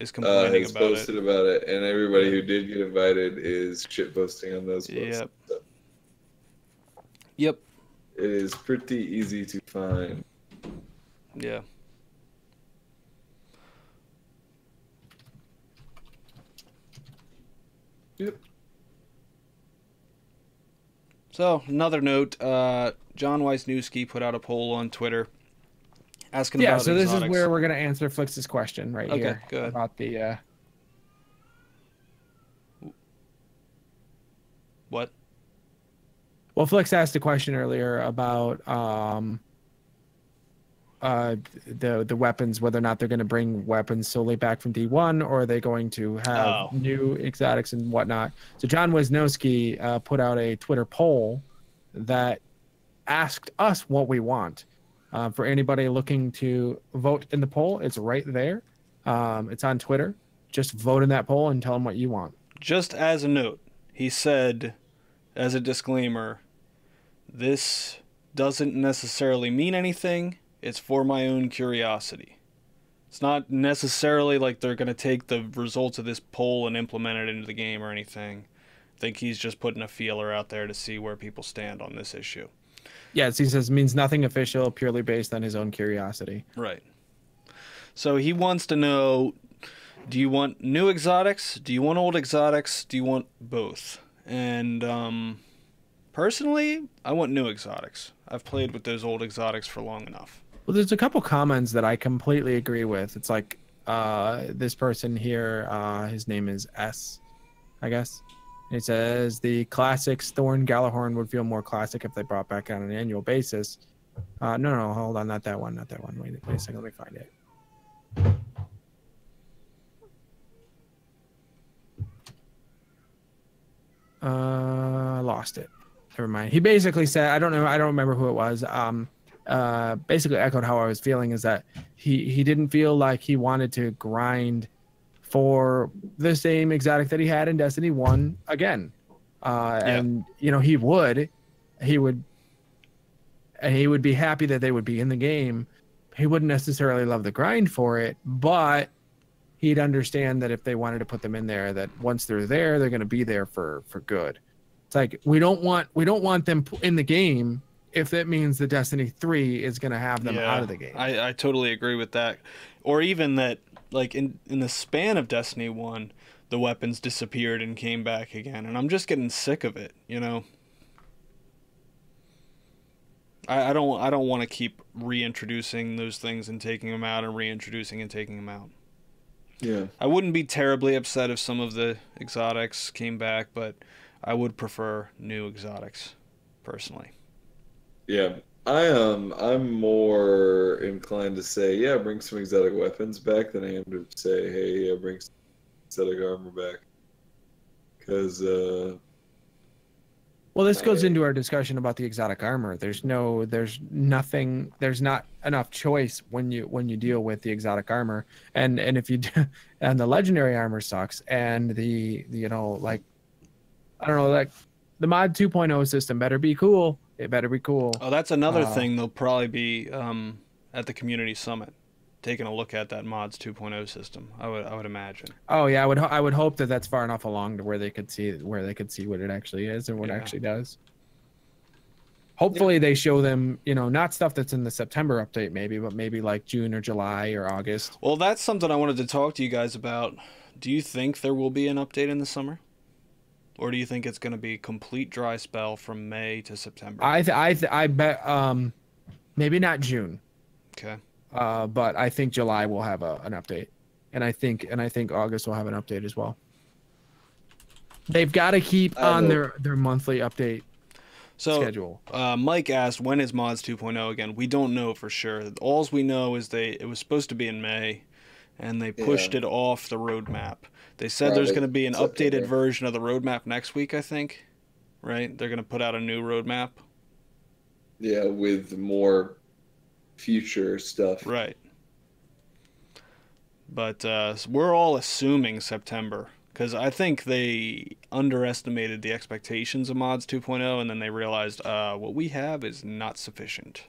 is complaining has about posted it. about it, and everybody who did get invited is shit posting on those posts. Yep. So Yep. it is pretty easy to find. Yeah. Yep. So, another note, John Wisniewski put out a poll on Twitter asking Yeah, about so this exotics. is where we're going to answer Flix's question right here. Okay, good. About the... What? Well, Flix asked a question earlier about the weapons, whether or not they're going to bring weapons solely back from D1, or are they going to have new exotics and whatnot. So John Wisniewski put out a Twitter poll that asked us what we want. For anybody looking to vote in the poll, it's right there. It's on Twitter. Just vote in that poll and tell them what you want. Just as a note, he said, as a disclaimer, this doesn't necessarily mean anything. It's for my own curiosity. It's not necessarily like they're going to take the results of this poll and implement it into the game or anything. I think he's just putting a feeler out there to see where people stand on this issue. Yes, he says means nothing official, purely based on his own curiosity. Right. So he wants to know, do you want new exotics? Do you want old exotics? Do you want both? And personally, I want new exotics. I've played with those old exotics for long enough. Well, there's a couple comments that I completely agree with. It's like this person here, his name is S, I guess. It says the classics Thorn Galahorn would feel more classic if they brought back on an annual basis. No, hold on, not that one. Wait a second, let me find it. Lost it. Never mind. He basically said, I don't remember who it was. Basically echoed how I was feeling, is that he didn't feel like he wanted to grind for the same exotic that he had in Destiny 1 again. And he would be happy that they would be in the game. He wouldn't necessarily love the grind for it, but he'd understand that if they wanted to put them in there, that once they're there, they're going to be there for good. It's like we don't want them in the game if that means the Destiny 3 is going to have them out of the game. I totally agree with that. Or even that, like, in the span of Destiny 1, the weapons disappeared and came back again. And I'm just getting sick of it, I don't want to keep reintroducing those things and taking them out and reintroducing and taking them out. Yeah. I wouldn't be terribly upset if some of the exotics came back, but I would prefer new exotics, personally. Yeah, I'm more inclined to say, yeah, bring some exotic weapons back than I am to say, hey, yeah, bring some exotic armor back. Because, well, this goes into our discussion about the exotic armor. There's not enough choice when you deal with the exotic armor, and if you and the legendary armor sucks, and the I don't know, like the mod 2.0 system better be cool. It better be cool. Oh, that's another thing they'll probably be at the community summit, taking a look at that mods 2.0 system. I would imagine. Oh yeah, I would hope that that's far enough along to where they could see what it actually is and what it actually does. Hopefully they show them, not stuff that's in the September update maybe, but maybe like June or July or August. Well, that's something I wanted to talk to you guys about. do you think there will be an update in the summer? Or do you think it's going to be complete dry spell from May to September? I bet maybe not June. Okay. But I think July will have an update, and I think August will have an update as well. They've got to keep on their monthly update schedule. Mike asked, when is Mods 2.0 again? We don't know for sure. All we know is it was supposed to be in May, and they pushed it off the roadmap. They said there's going to be an updated version of the roadmap next week, I think. Right? They're going to put out a new roadmap. Yeah, with more future stuff. Right. But we're all assuming September, because I think they underestimated the expectations of Mods 2.0, and then they realized what we have is not sufficient.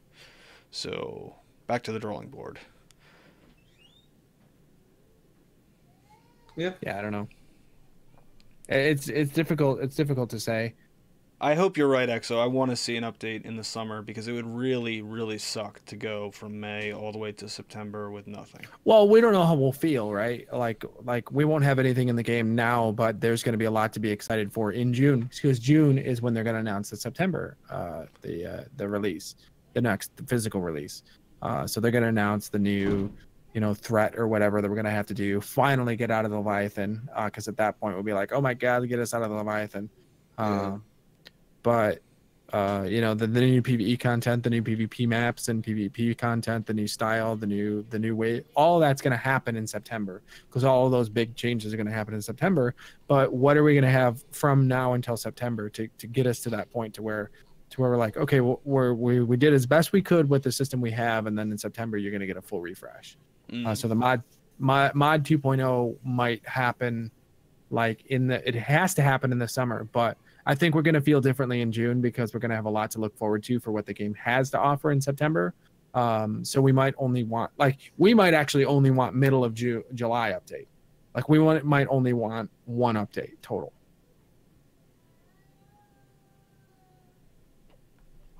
So back to the drawing board. Yeah, I don't know. It's difficult. It's difficult to say. I hope you're right, Exo. I want to see an update in the summer, because it would really, really suck to go from May all the way to September with nothing. Well, we don't know how we'll feel, right? Like we won't have anything in the game now, but there's going to be a lot to be excited for in June, because June is when they're going to announce the September, the release, the next physical release. So they're going to announce the new, threat or whatever that we're going to have to do. Finally get out of the Leviathan, because at that point we'll be like, oh my God, get us out of the Leviathan. But the new PvE content, the new PvP maps and PvP content, the new style, the new way, all that's going to happen in September, because all of those big changes are going to happen in September. But what are we going to have from now until September to get us to that point to where we're like, okay, we did as best we could with the system we have, and then in September you're going to get a full refresh. So the mod 2.0 might happen it has to happen in the summer, but I think we're going to feel differently in June, because we're going to have a lot to look forward to for what the game has to offer in September. So we might actually only want middle of July update. Might only want one update total.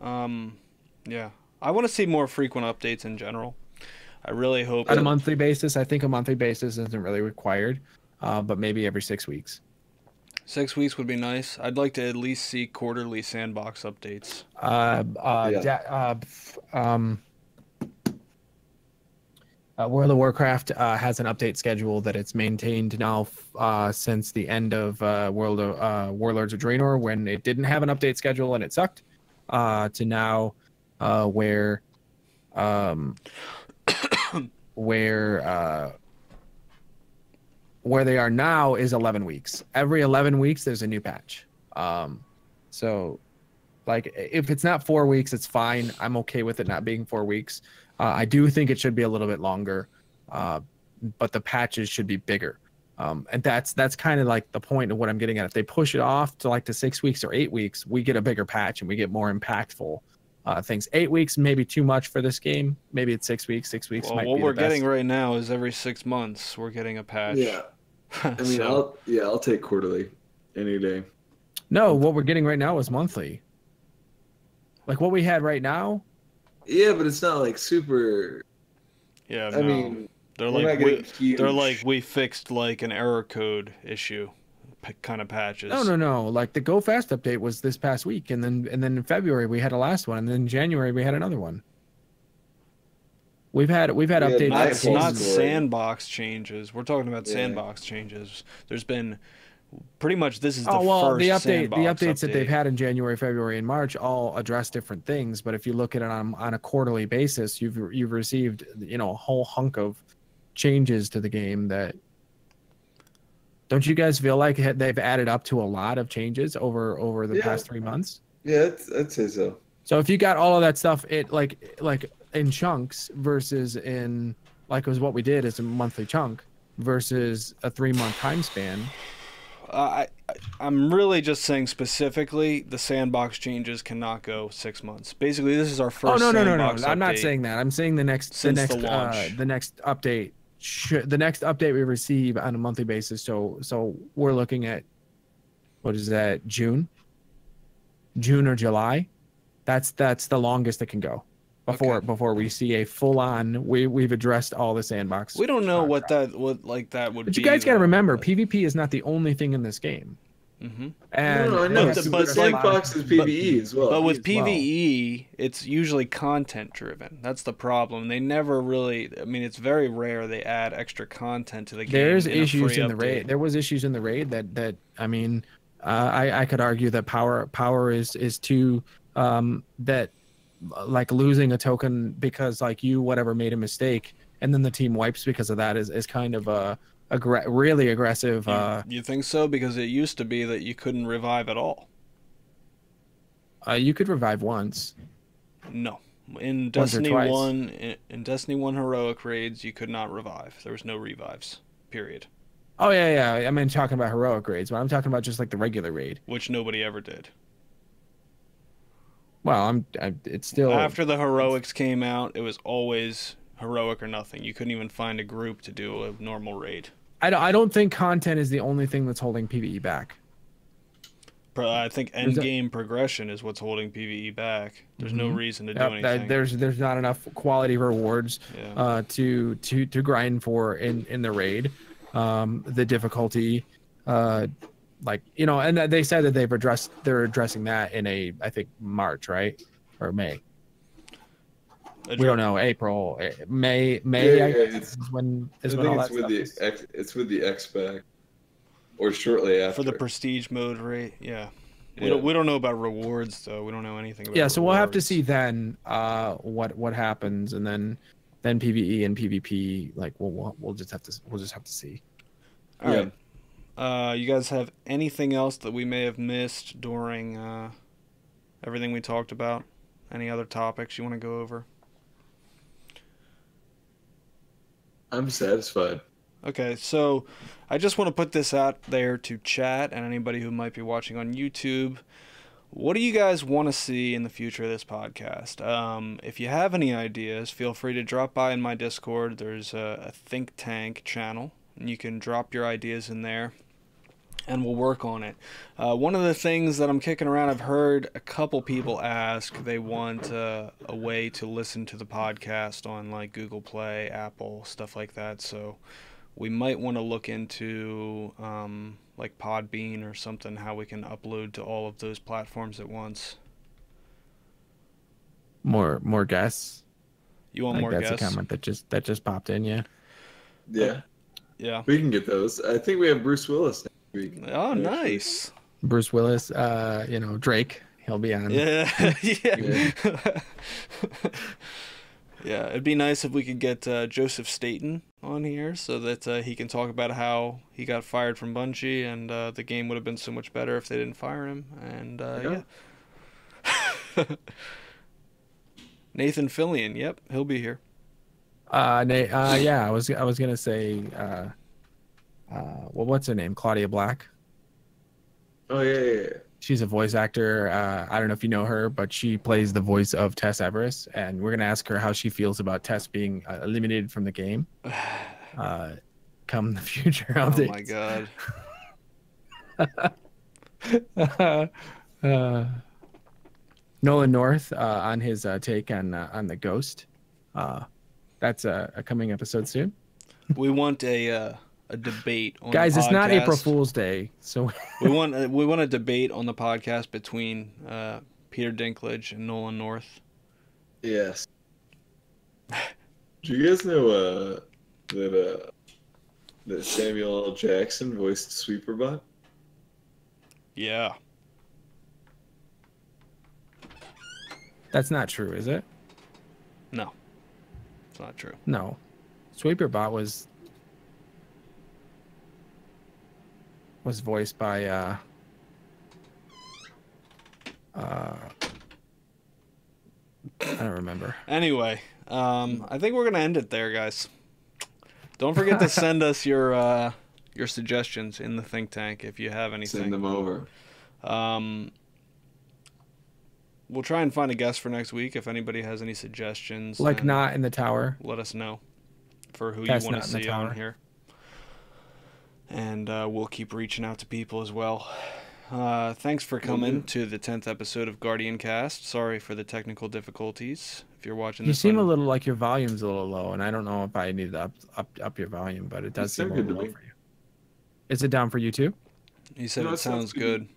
Yeah. I want to see more frequent updates in general. I really hope on a monthly basis. I think a monthly basis isn't really required, but maybe every 6 weeks. 6 weeks would be nice. I'd like to at least see quarterly sandbox updates. World of Warcraft has an update schedule that it's maintained now since the end of Warlords of Draenor, when it didn't have an update schedule and it sucked, to now where they are now is 11 weeks. Every 11 weeks, there's a new patch. So, if it's not 4 weeks, it's fine. I'm okay with it not being 4 weeks. I do think it should be a little bit longer, but the patches should be bigger. And that's kind of like the point of what I'm getting at. If they push it off to to 6 weeks or 8 weeks, we get a bigger patch and we get more impactful things. 8 weeks may be too much for this game. Maybe it's 6 weeks. 6 weeks might be the best. What we're getting right now is every 6 months we're getting a patch. Yeah. I mean, I'll take quarterly any day. No, what we're getting right now is monthly. Like what we had right now. Yeah, but it's not super. Yeah, I mean, they're we fixed an error code issue, kind of patches. No. Like the Go Fast update was this past week, and then in February we had a last one, and then in January we had another one. We've had updates. That's not sandbox changes. We're talking about sandbox changes. There's been pretty much this is the first the sandbox updates that they've had in January, February, and March all address different things. But if you look at it on a quarterly basis, you've received a whole hunk of changes to the game. That don't you guys feel like they've added up to a lot of changes over the past 3 months? Yeah, I'd say so. So if you got all of that stuff, it like in chunks versus in was what we did as a monthly chunk versus a 3 month time span. I'm really just saying specifically the sandbox changes cannot go 6 months. Basically, this is our first. No. Sandbox I'm not update saying that. I'm saying the next update. The next update we receive on a monthly basis. So we're looking at, what is that? June or July? That's the longest it can go. before we see a full on. We've addressed all the sandbox. We don't know what that would be. But you guys got to remember, PvP is not the only thing in this game. Mm-hmm. And no, I know. But But sandbox is PvE as well. But with PvE, it's usually content driven. That's the problem. They never really. I mean, it's very rare they add extra content to the game. There's issues in the raid. There was issues in the raid that I mean, I could argue that power is too that like losing a token because like you whatever made a mistake and then the team wipes because of that is kind of a really aggressive. You think so? Because it used to be that you couldn't revive at all. You could revive once. No, in Destiny 1, in Destiny 1 heroic raids, you could not revive. There was no revives. Period. Oh yeah. I mean, talking about heroic raids, but I'm talking about just like the regular raid, which nobody ever did. Well, it's still after the heroics came out, it was always heroic or nothing. You couldn't even find a group to do a normal raid. I don't think content is the only thing that's holding PvE back. I think end game progression is what's holding PvE back. There's no reason to do anything. There's not enough quality rewards to grind for in the raid. The difficulty, like and they said that they're addressing that in I think March, right, or May. We don't know. April, May. Yeah, is when all that stuff is. It's with the X-Pack, or shortly after. For the prestige mode, right? Yeah. We don't know about rewards though. We don't know anything about. Yeah, so we'll have to see then what happens, and then PvE and PvP. Like we'll just have to see. All right. You guys have anything else that we may have missed during everything we talked about? Any other topics you want to go over? I'm satisfied. Okay, so I just want to put this out there to chat and anybody who might be watching on YouTube. What do you guys want to see in the future of this podcast? If you have any ideas, feel free to drop by in my Discord. There's a think tank channel, and you can drop your ideas in there, and we'll work on it. One of the things that I'm kicking around, I've heard a couple people ask, they want a way to listen to the podcast on like Google Play, Apple, stuff like that. So we might want to look into like Podbean or something, how we can upload to all of those platforms at once. More guests. You want more guests? That's a comment that just popped in. Yeah. Yeah. We can get those. I think we have Bruce Willis next week. Oh, nice. Bruce Willis. Drake. He'll be on. Yeah. Yeah, it'd be nice if we could get Joseph Staten on here so that he can talk about how he got fired from Bungie and the game would have been so much better if they didn't fire him. And Nathan Fillion, yep, he'll be here. I was gonna say, what's her name? Claudia Black. Oh yeah. She's a voice actor. I don't know if you know her, but she plays the voice of Tess Everest, and we're gonna ask her how she feels about Tess being eliminated from the game. Come the future updates. Oh my god. Nolan North on his take on the Ghost. That's a coming episode soon. We want a debate on guys. the podcast. It's not April Fool's Day, so we want a debate on the podcast between Peter Dinklage and Nolan North. Yes. Do you guys know that Samuel L. Jackson voiced Sweeperbot? Yeah. That's not true, is it? No, it's not true. No, Sweeperbot was voiced by I don't remember. Anyway, I think we're gonna end it there, guys. Don't forget to send us your suggestions in the think tank if you have anything. Send them over. We'll try and find a guest for next week if anybody has any suggestions. Like not in the tower. Let us know for who That's you want to not in the see on tower. here. And we'll keep reaching out to people as well. Thanks for coming to the 10th episode of GuardianCast. Sorry for the technical difficulties. If you're watching You this seem on... a little like your volume's a little low, and I don't know if I need to up your volume, but it does It's seem a good little to low me. for you. Is it down for you too? He said No, it it sounds sounds good.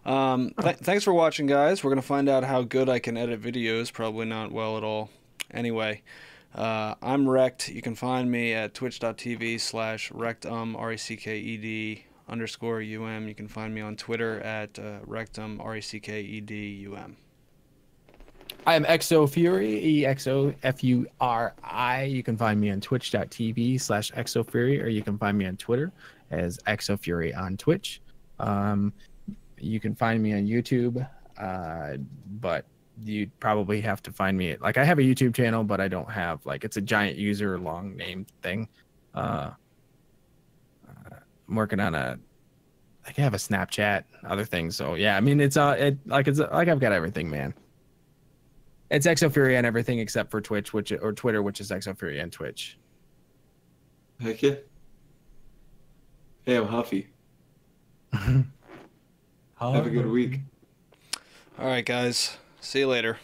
Thanks for watching, guys. We're going to find out how good I can edit videos. Probably not well at all. Anyway, I'm Recked. You can find me at twitch.tv/Recked, RECKED_UM. You can find me on Twitter at Rectum, RECKEDUM. I am Exo Fury, EXOFURI. You can find me on twitch.tv/Exo Fury, or you can find me on Twitter as Exo Fury on Twitch. You can find me on YouTube, but you probably have to find me like I have a YouTube channel, but I don't have like it's a giant user long name thing. I'm working on I have a Snapchat, other things. So yeah, I mean it's I've got everything, man. It's Exo Fury on everything except for Twitch, or Twitter, which is Exo Fury on Twitch. Heck yeah. Hey, I'm Huffy. Have a good week. All right, guys. See you later.